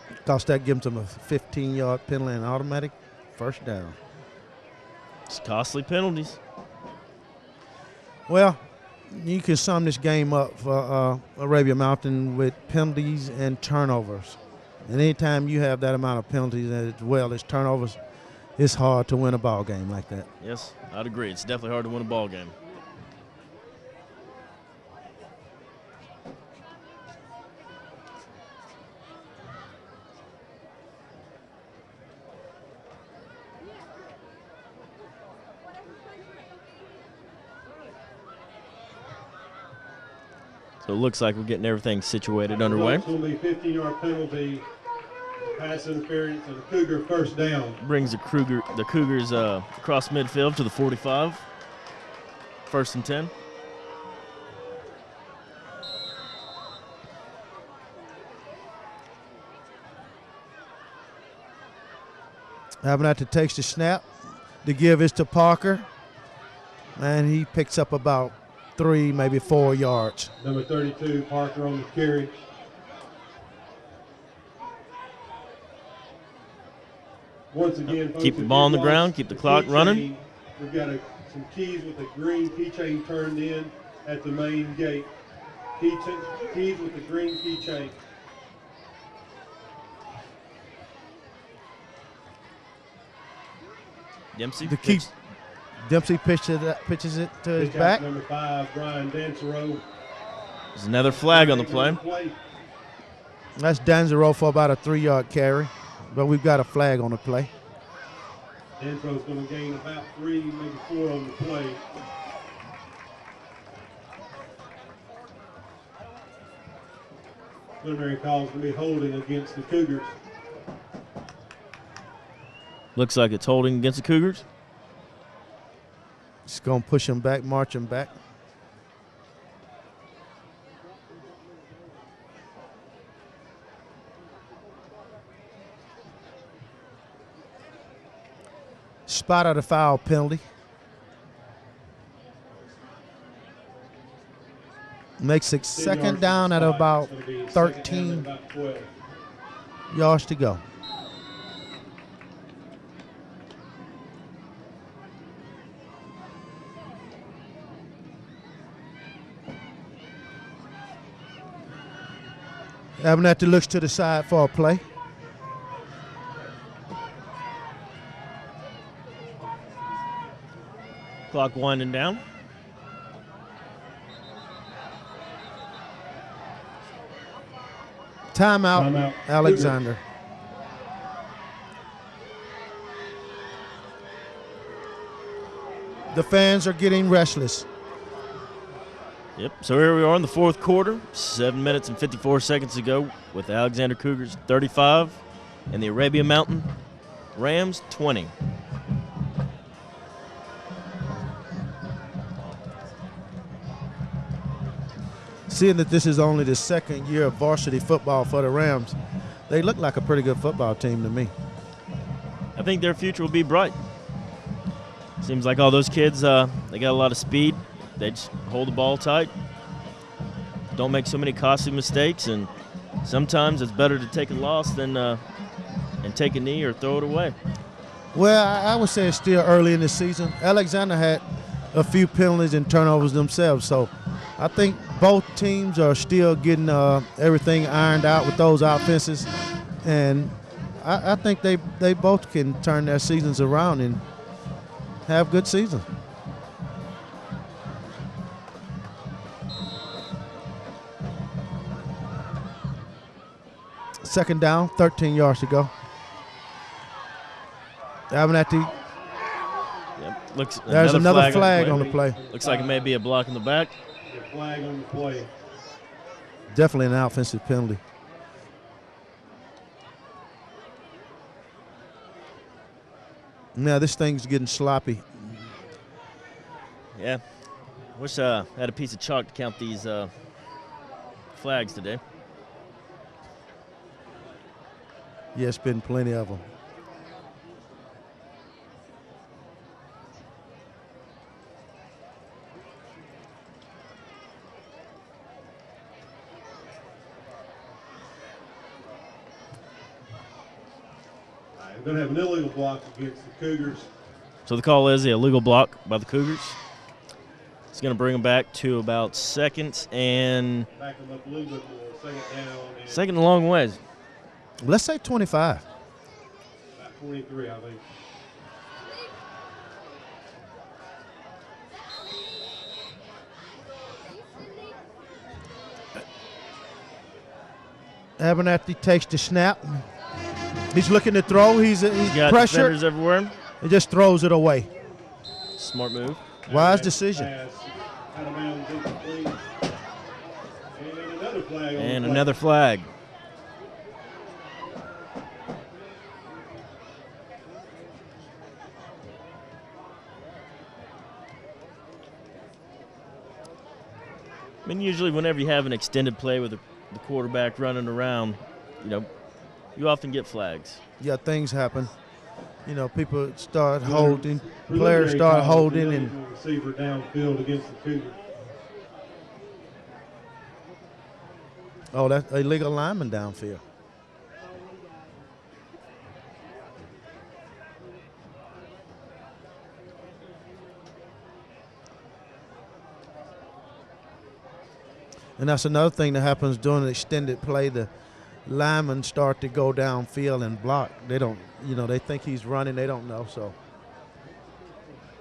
Because that gives them a 15-yard penalty and automatic first down. It's costly penalties. Well, you can sum this game up for Arabia Mountain with penalties and turnovers. And anytime you have that amount of penalties as well as turnovers, it's hard to win a ball game like that. Yes, I'd agree. It's definitely hard to win a ball game. So it looks like we're getting everything situated underway. It's going to be a 15-yard penalty, pass interference, and a Cougar first down. Brings the Cougars across midfield to the 45. 1st and 10. Abernathy takes the snap. The give is to Parker. And he picks up about 3, maybe 4 yards. Number 32, Parker on the carry. Once again, folks, Keep the ball on the ground, keep the clock running. We've got some keys with the green keychain turned in at the main gate. Keys with the green keychain. Dempsey. Dempsey pitches it to his back. Number 5, Brian Dansereau. There's another flag on the play. That's Dansereau for about a 3-yard carry, but we've got a flag on the play. Dansereau's going to gain about 3, maybe 4 on the play. Preliminary call's going to be holding against the Cougars. Looks like it's holding against the Cougars. Just going to push him back, march him back. Spot of the foul penalty. Makes it second down at about 13 yards to go. Abernathy looks to the side for a play. Clock winding down. Timeout, Alexander. The fans are getting restless. Yep, so here we are in the 4th quarter, 7 minutes and 54 seconds to go with the Alexander Cougars 35 and the Arabia Mountain Rams 20. Seeing that this is only the 2nd year of varsity football for the Rams, they look like a pretty good football team to me. I think their future will be bright. Seems like all those kids, they got a lot of speed. They just hold the ball tight, don't make so many costly mistakes, and sometimes it's better to take a loss than and take a knee or throw it away. Well, I would say it's still early in the season. Alexander had a few penalties and turnovers themselves, so I think both teams are still getting everything ironed out with those offenses, and I think they both can turn their seasons around and have good seasons. Second down, 13 yards to go. Abernathy Yep. Looks There's another flag on on the play. Looks like it may be a block in the back. A flag on the play. Definitely an offensive penalty. Now this thing's getting sloppy. Yeah. Wish I had a piece of chalk to count these flags today. Yeah, it's been plenty of them. We're going to have an illegal block against the Cougars. So the call is the illegal block by the Cougars. It's going to bring them back to about second and back them up a little bit more. Second down. And second and long ways. Let's say 25. About 23, I think. Abernathy takes the snap. He's looking to throw. He's got pressured. defenders everywhere. He just throws it away. Smart move. Wise decision. Out of bounds, incomplete. And another flag. And another flag. I mean, usually whenever you have an extended play with the quarterback running around, you often get flags. Yeah, things happen. People start holding, players start holding, and receiver downfield against the Cougars. Oh, that's illegal lineman downfield. And that's another thing that happens during an extended play. The linemen start to go downfield and block. They don't, they think he's running. They don't know. So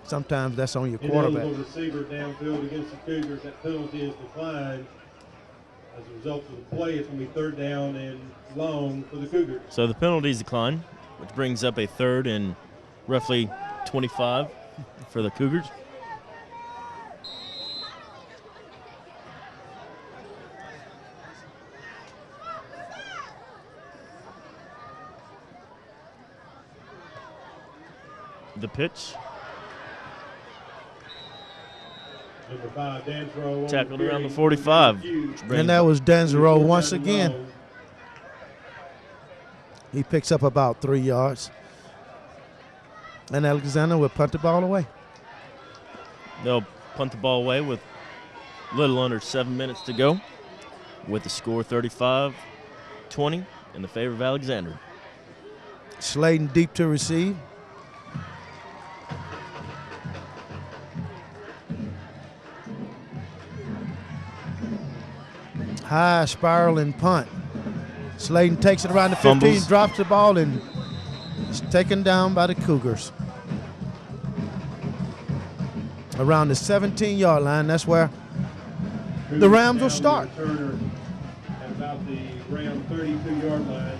sometimes that's on your quarterback. Illegal receiver downfield against the Cougars. That penalty is declined. As a result of the play, it's going to be third down and long for the Cougars. So the penalties decline, which brings up a third and roughly 25 for the Cougars. The pitch. Number 5, Danzero. Tackled around the 45. And that was Danzero once again. He picks up about 3 yards. And Alexander will punt the ball away. They'll punt the ball away with a little under 7 minutes to go, with the score 35-20 in the favor of Alexander. Slayton deep to receive. High spiraling punt. Slayton takes it around the 15, Fumbles. drops the ball, and is taken down by the Cougars. Around the 17-yard line, that's where the Rams will start. Turner at about the Ram 32-yard line.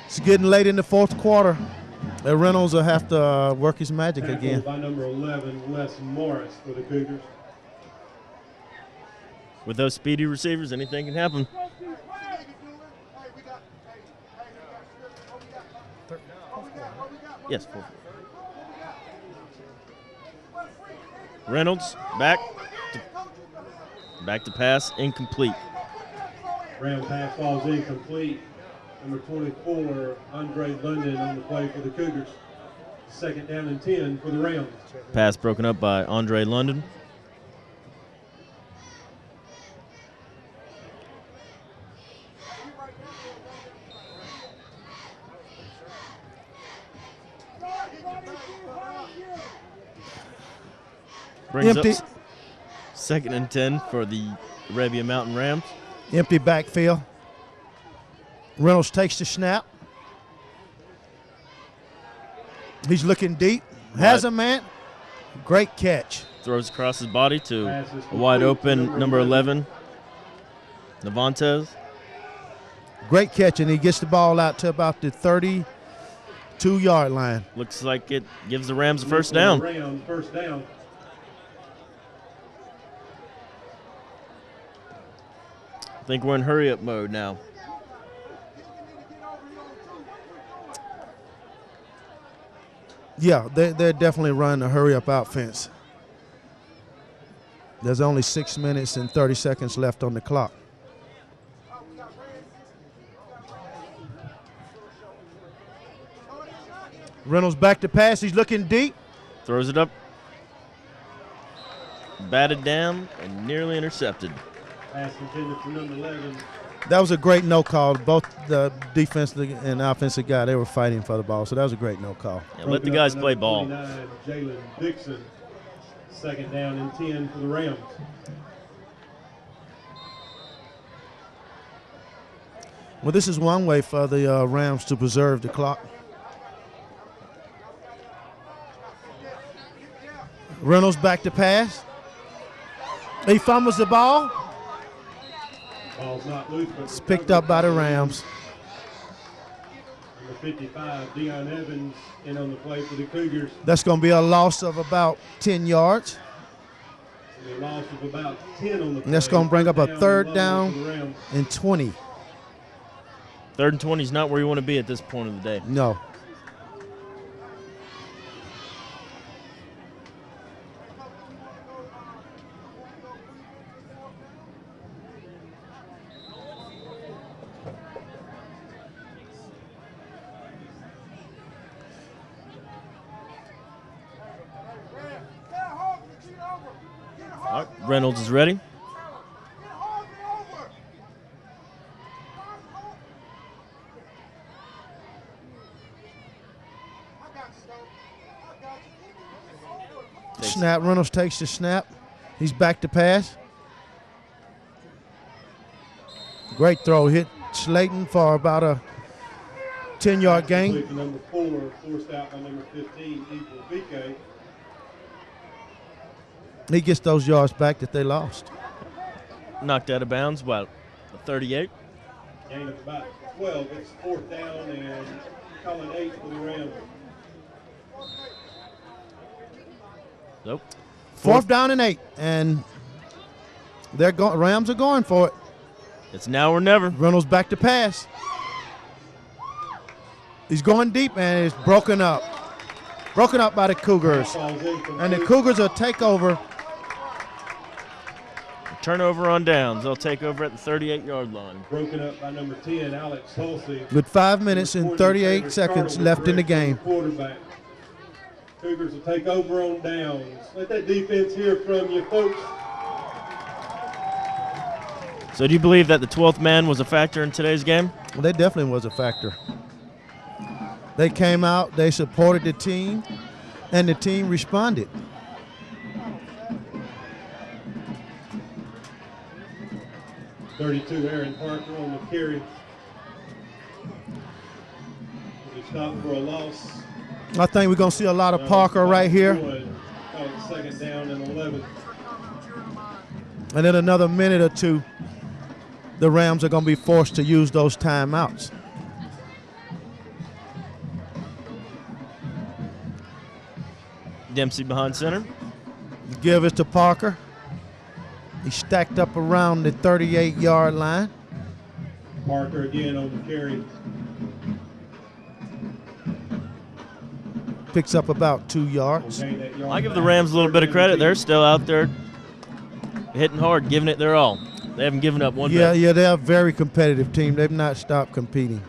It's getting late in the fourth quarter. Reynolds will have to work his magic again. By number 11, Les Morris for the Cougars. With those speedy receivers, anything can happen. Yes. 4. Reynolds back to pass, incomplete. Ram pass falls incomplete. Number 24, Andre London on the play for the Cougars. Second down and 10 for the Rams. Pass broken up by Andre London. Brings Empty. up second and 10 for the Arabia Mountain Rams. Empty backfield. Reynolds takes the snap. He's looking deep. Has a man. Great catch. Throws across his body to a wide open number 11, Navantes. Great catch, and he gets the ball out to about the 30, 2-yard line. Looks like it gives the Rams a first down. First down. I think we're in hurry-up mode now. Yeah, they're definitely running a hurry-up offense. There's only 6 minutes and 30 seconds left on the clock. Reynolds back to pass. He's looking deep. Throws it up. Batted down and nearly intercepted. Pass intended for number 11. That was a great no call. Both the defensive and offensive guy, they were fighting for the ball, so that was a great no call. Yeah, let the guys play ball. Jalen Dixon, second down and 10 for the Rams. Well, this is one way for the Rams to preserve the clock. Reynolds back to pass. He fumbles the ball. Ball's not loose, but It's picked up by the Rams. Number 55, Deion Evans, in on the play for the Cougars. That's going to be a loss of about 10 yards. And a loss of about 10 on the play. And that's going to bring up a third down for the Rams. and 20. 3rd and 20 is not where you want to be at this point of the day. No. All right, Reynolds is ready. Snap. Reynolds takes the snap. He's back to pass. Great throw. Hit Slayton for about a 10-yard gain. Complete to number 4, forced out by number 15, Equal BK. He gets those yards back that they lost. Knocked out of bounds, what, 38? Gain of about 12. It's 4th down and calling 8 for the Rams. Nope. 4th down and 8, and Rams are going for it. It's now or never. Reynolds back to pass. He's going deep, and it's broken up. Broken up by the Cougars. And the Cougars will take over. Turnover on downs. They'll take over at the 38-yard line. Broken up by number 10, Alex Halsey. With 5 minutes and 38 seconds left in the game. Quarterback. Cougars will take over on downs. Let that defense hear from you, folks. So do you believe that the 12th man was a factor in today's game? Well, they definitely was a factor. They came out, they supported the team, and the team responded. .32 Aaron Parker on the carry. He stopped for a loss. I think we're going to see a lot of Parker right here. Call it 2nd down and 11. And in another minute or two, the Rams are going to be forced to use those timeouts. Dempsey behind center. Give it to Parker. He stacked up around the 38-yard line. Parker again on the carry. Picks up about 2 yards. I give the Rams a little bit of credit. They're still out there hitting hard, giving it their all. They haven't given up one bit. Yeah, they're a very competitive team. They've not stopped competing.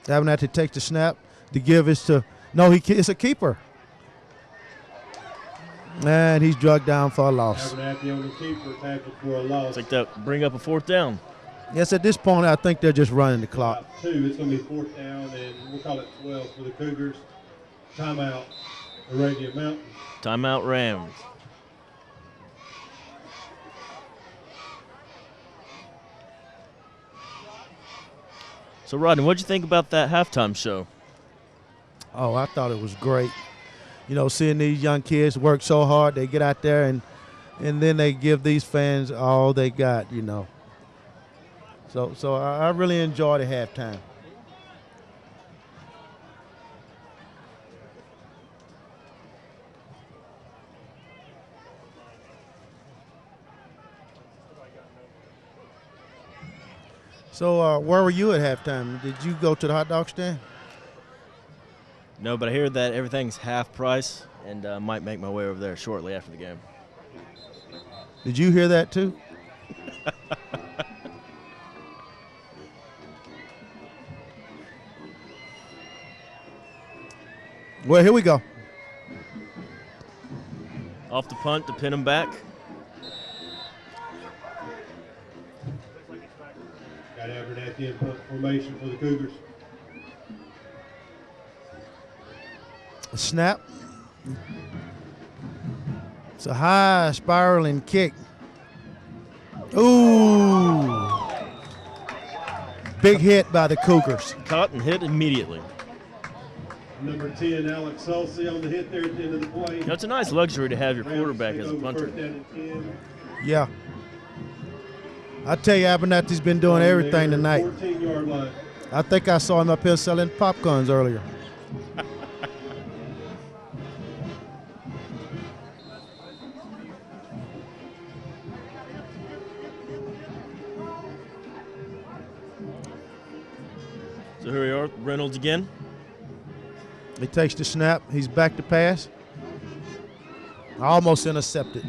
Haven't had to take the snap. The give is to it's a keeper. And he's drugged down for a loss. Abernathy on the keeper, tackled for a loss. It's like that bring up a 4th down. Yes, at this point, I think they're just running the clock. About 2, it's going to be 4th down, and we'll call it 12 for the Cougars. Timeout, Arabia Mountain. Timeout Rams. So, Rodney, what'd you think about that halftime show? Oh, I thought it was great. You know, seeing these young kids work so hard, they get out there and then they give these fans all they got, you know. So I really enjoyed the halftime. So where were you at halftime? Did you go to the hot dog stand? No, but I hear that everything's half price, and might make my way over there shortly after the game. Did you hear that too? Well, here we go. Off the punt to pin him back. Got Abernathy in punt formation for the Cougars. A snap. It's a high spiraling kick. Ooh. Big hit by the Cougars. Caught and hit immediately. Number 10, Alex Sulsey on the hit there at the end of the play. You know, it's a nice luxury to have your quarterback as a punter. Yeah. I tell you, Abernathy's been doing everything tonight. 14-yard line. I think I saw him up here selling popcorns earlier. So here we are, Reynolds again. He takes the snap. He's back to pass. Almost intercepted.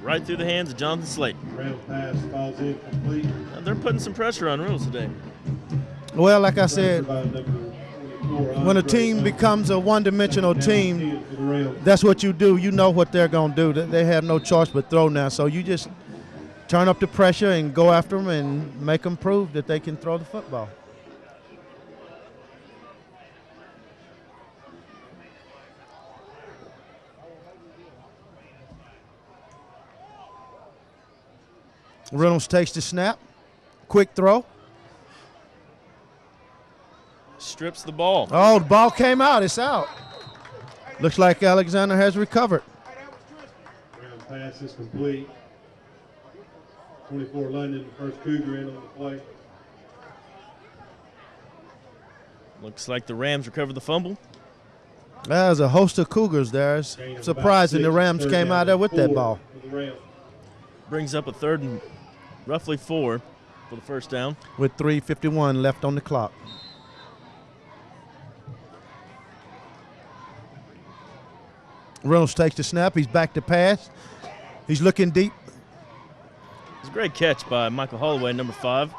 Right through the hands of Jonathan Slayton. Round pass falls incomplete. Now they're putting some pressure on Reynolds today. Well, like I said, when a team becomes a one-dimensional team, that's what you do. You know what they're going to do. They have no choice but throw now. So you just turn up the pressure and go after them and make them prove that they can throw the football. Reynolds takes the snap. Quick throw. Strips the ball. Oh, the ball came out. It's out. Looks like Alexander has recovered. Round pass is complete. 24 London, first Cougar in on the play. Looks like the Rams recovered the fumble. There's a host of Cougars there. It's surprising the Rams came out there with that ball. Brings up a third and roughly 4 for the first down. With 3:51 left on the clock. Reynolds takes the snap. He's back to pass. He's looking deep. It's a great catch by Michael Holloway, number 5.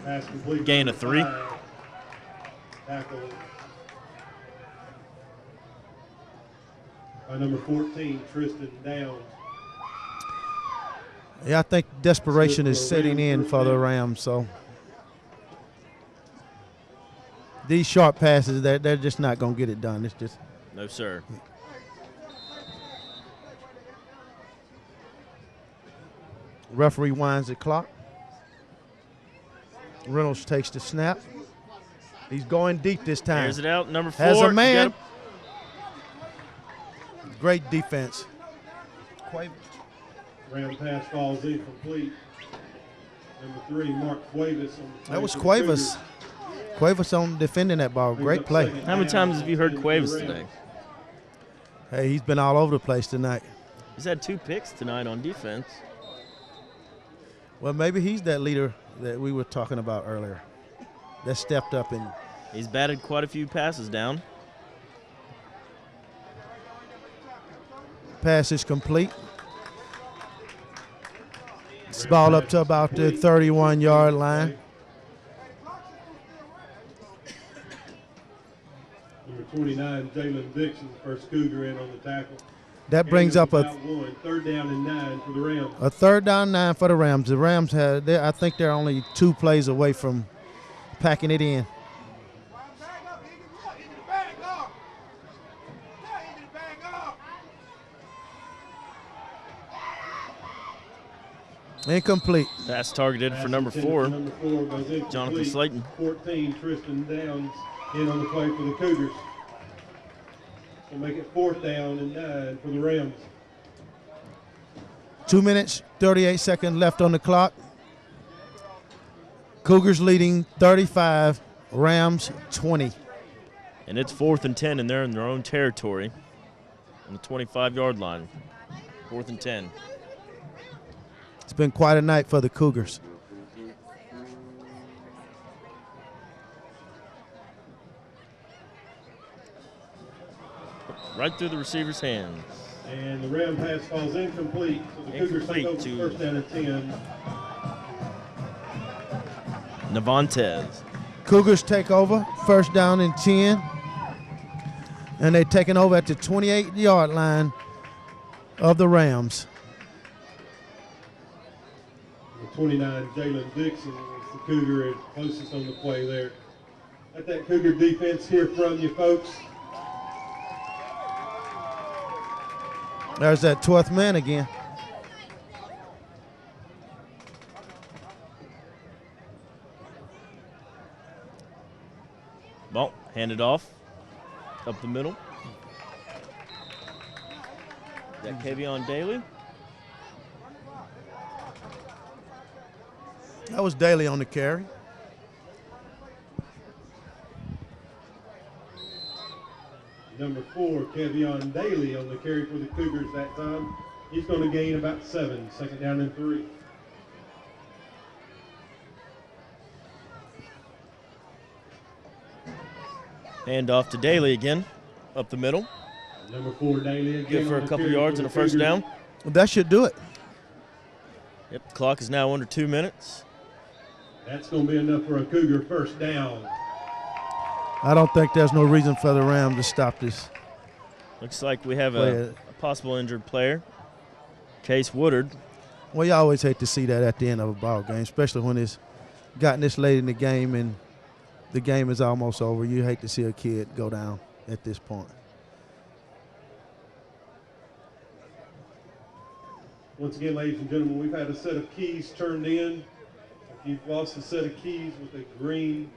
Pass complete. Gain of 3. Tackle by number 14, Tristan Downs. Yeah, I think desperation is setting in for the Rams. So these short passes, they're just not going to get it done. It's just no, sir. Referee winds the clock. Reynolds takes the snap. He's going deep this time. Here's it out, number 4. Has a man. Great defense. Round pass falls incomplete. Number 3, Mark Cuevas. That was Cuevas. Cuevas on defending that ball. Great play. How many times have you heard Cuevas today? Hey, he's been all over the place tonight. He's had 2 picks tonight on defense. Well, maybe he's that leader that we were talking about earlier that stepped up and he's batted quite a few passes down. pass is complete. It's ball up to about the 31-yard line. Number 29, Jalen Dixon, first Cougar in on the tackle. That brings up a third down and 9 for the Rams. A third down 9 for the Rams. The Rams had, I think they're only 2 plays away from packing it in. Incomplete. Pass targeted for number 4, Jonathan Slayton. 14, Tristan Downs in on the play for the Cougars. We'll make it 4th down and 9 for the Rams. 2 minutes, 38 seconds left on the clock. Cougars leading 35, Rams 20. And it's 4th and 10, and they're in their own territory on the 25-yard line. 4th and 10. It's been quite a night for the Cougars. Right through the receiver's hands. And the Ram pass falls incomplete. So the Cougars take over first down and 10. Navantes. Cougars take over, first down and 10. And they're taking over at the 28-yard line of the Rams. The 29, Jalen Dixon, is the Cougar closest on the play there. Let that Cougar defense hear from you, folks. There's that 12th man again. Ball handed off up the middle. That Kavion Daly. That was Daly on the carry. Number 4, Kavion Daly on the carry for the Cougars that time. He's going to gain about 7, second down and 3. Hand off to Daly again, up the middle. Number 4, Daly again. Good for a couple yards and a first down. That should do it. Yep, the clock is now under 2 minutes. That's going to be enough for a Cougar first down. I don't think there's no reason for the Rams to stop this. Looks like we have a possible injured player, Case Woodard. Well, you always hate to see that at the end of a ball game, especially when it's gotten this late in the game and the game is almost over. You hate to see a kid go down at this point. Once again, ladies and gentlemen, we've had a set of keys turned in. If you've lost a set of keys with a green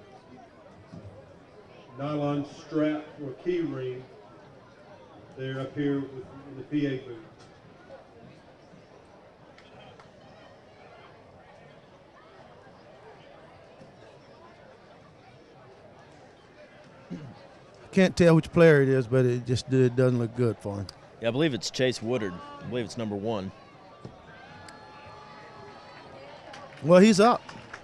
nylon strap or key ring, they're up here in the PA booth. Can't tell which player it is, but it just doesn't look good for him. Yeah, I believe it's Chase Woodard. I believe it's number 1. Well, he's up.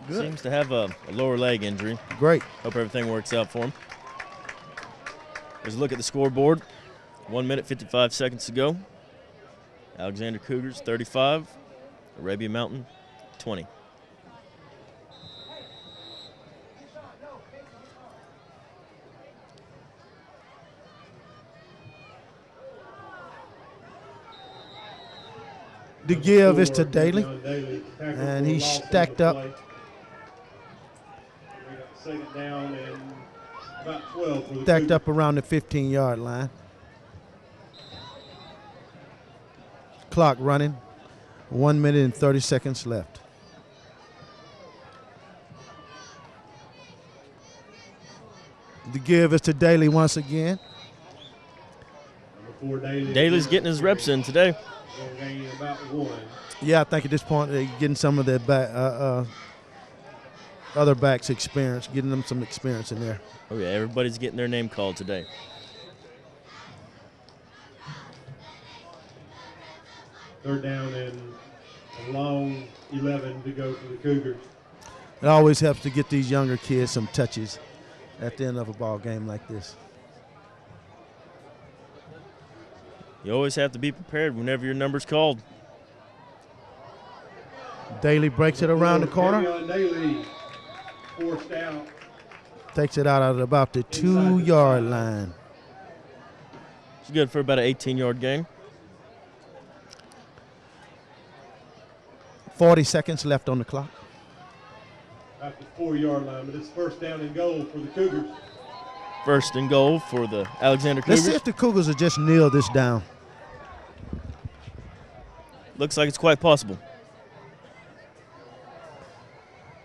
Good. Seems to have a lower leg injury. Great. Hope everything works out for him. There's a look at the scoreboard. 1 minute, 55 seconds to go. Alexander Cougars, 35. Arabia Mountain, 20. The give is to Daly, and he's stacked up. Second down and about 12 for the Stacked up around the 15-yard line. Clock running. 1 minute and 30 seconds left. The give is to Daly once again. Daly's getting his reps in today. About 1. Yeah, I think at this point they're getting some of their other backs' experience, getting them some experience in there. Oh, yeah, everybody's getting their name called today. Third down and a long 11 to go for the Cougars. It always helps to get these younger kids some touches at the end of a ball game like this. You always have to be prepared whenever your number's called. Daly breaks it around the corner. Daly forced out. Takes it out at about the 2-yard line. It's good for about an 18-yard gain. 40 seconds left on the clock. At the 4-yard line, but it's first down and goal for the Cougars. First and goal for the Alexander Cougars. Let's see if the Cougars will just kneel this down. Looks like it's quite possible.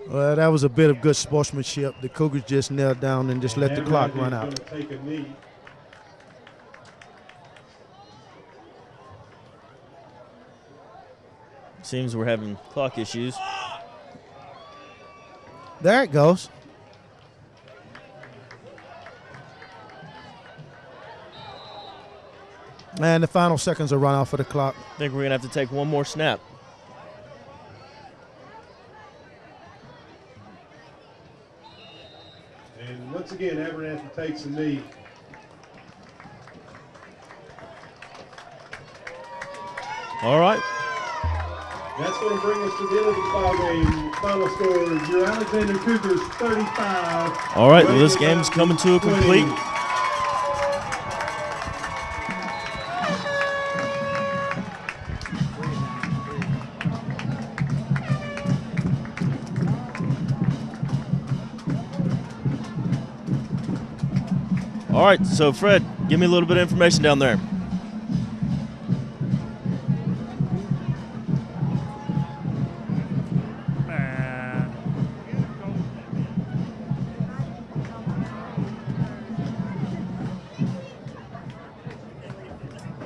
Well, that was a bit of good sportsmanship. The Cougars just knelt down and just let the clock run out. Take a knee. Seems we're having clock issues. There it goes. And the final seconds are run off of the clock. I think we're going to have to take one more snap. And once again, Abernathy takes a knee. All right. That's going to bring us to the end of the ball game. Final score is your Alexander Cougars 35. All right, well, this game's coming to a complete. All right, so Fred, give me a little bit of information down there.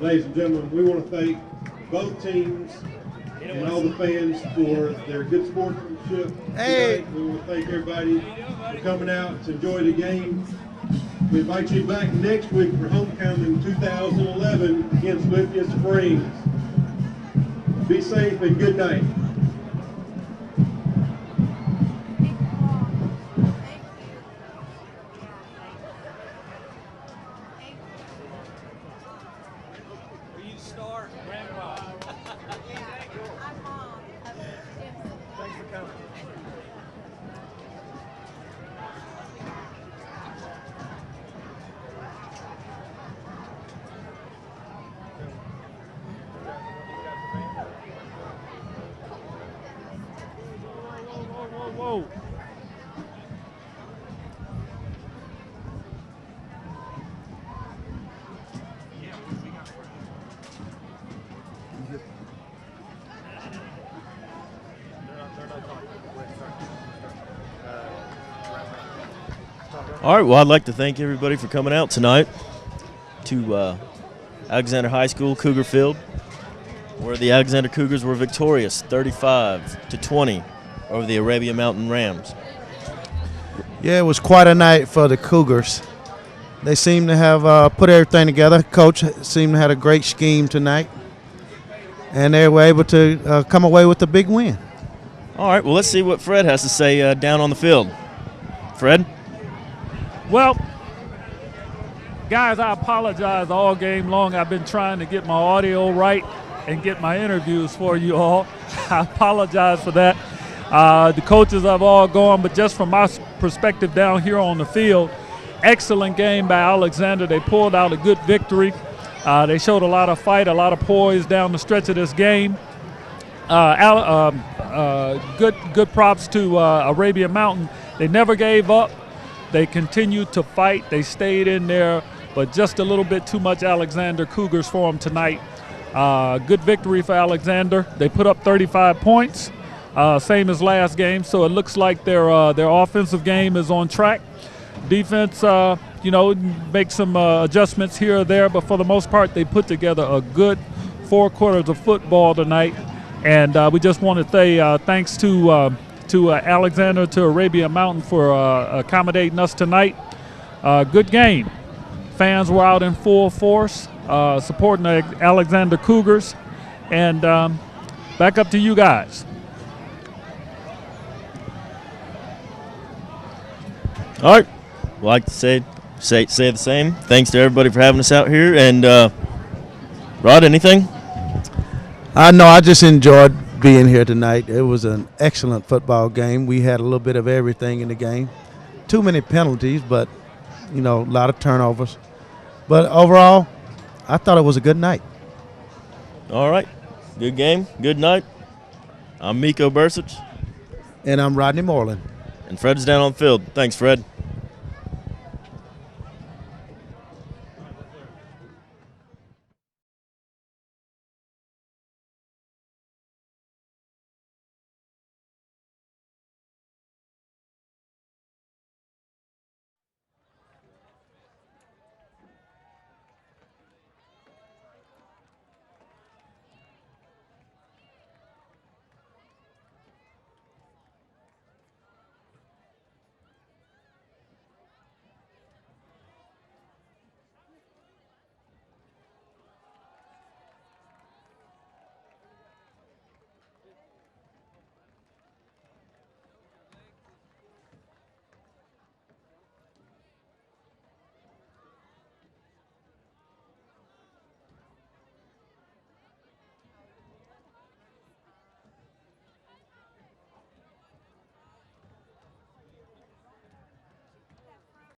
Ladies and gentlemen, we want to thank both teams and all the fans for their good sportsmanship tonight. We want to thank everybody for coming out to enjoy the game. We invite you back next week for homecoming 2011 against Lithia Springs. Be safe and good night. Whoa. All right, well, I'd like to thank everybody for coming out tonight to Alexander High School, Cougar Field, where the Alexander Cougars were victorious 35-20 over the Arabia Mountain Rams. Yeah, it was quite a night for the Cougars. They seem to have put everything together. Coach seemed to have a great scheme tonight, and they were able to come away with a big win. All right, well, let's see what Fred has to say down on the field. Fred? Well, guys, I apologize all game long. I've been trying to get my audio right and get my interviews for you all. I apologize for that. The coaches have all gone, but just from my perspective down here on the field, excellent game by Alexander. They pulled out a good victory. They showed a lot of fight, a lot of poise down the stretch of this game. Good props to Arabia Mountain. They never gave up. They continued to fight. They stayed in there, but just a little bit too much Alexander Cougars for them tonight. Good victory for Alexander. They put up 35 points, same as last game, so it looks like their offensive game is on track. Defense, make some adjustments here or there, but for the most part, they put together a good 4 quarters of football tonight. And we just want to say thanks to Alexander, to Arabia Mountain for accommodating us tonight. Good game. Fans were out in full force supporting the Alexander Cougars. And back up to you guys. All right. Well, I'd like to say the same. Thanks to everybody for having us out here. And, Rod, anything? No, I just enjoyed being here tonight. It was an excellent football game. We had a little bit of everything in the game. Too many penalties, but, a lot of turnovers. But overall, I thought it was a good night. All right. Good game. Good night. I'm Miko Bursich. And I'm Rodney Moreland. And Fred's down on the field. Thanks, Fred.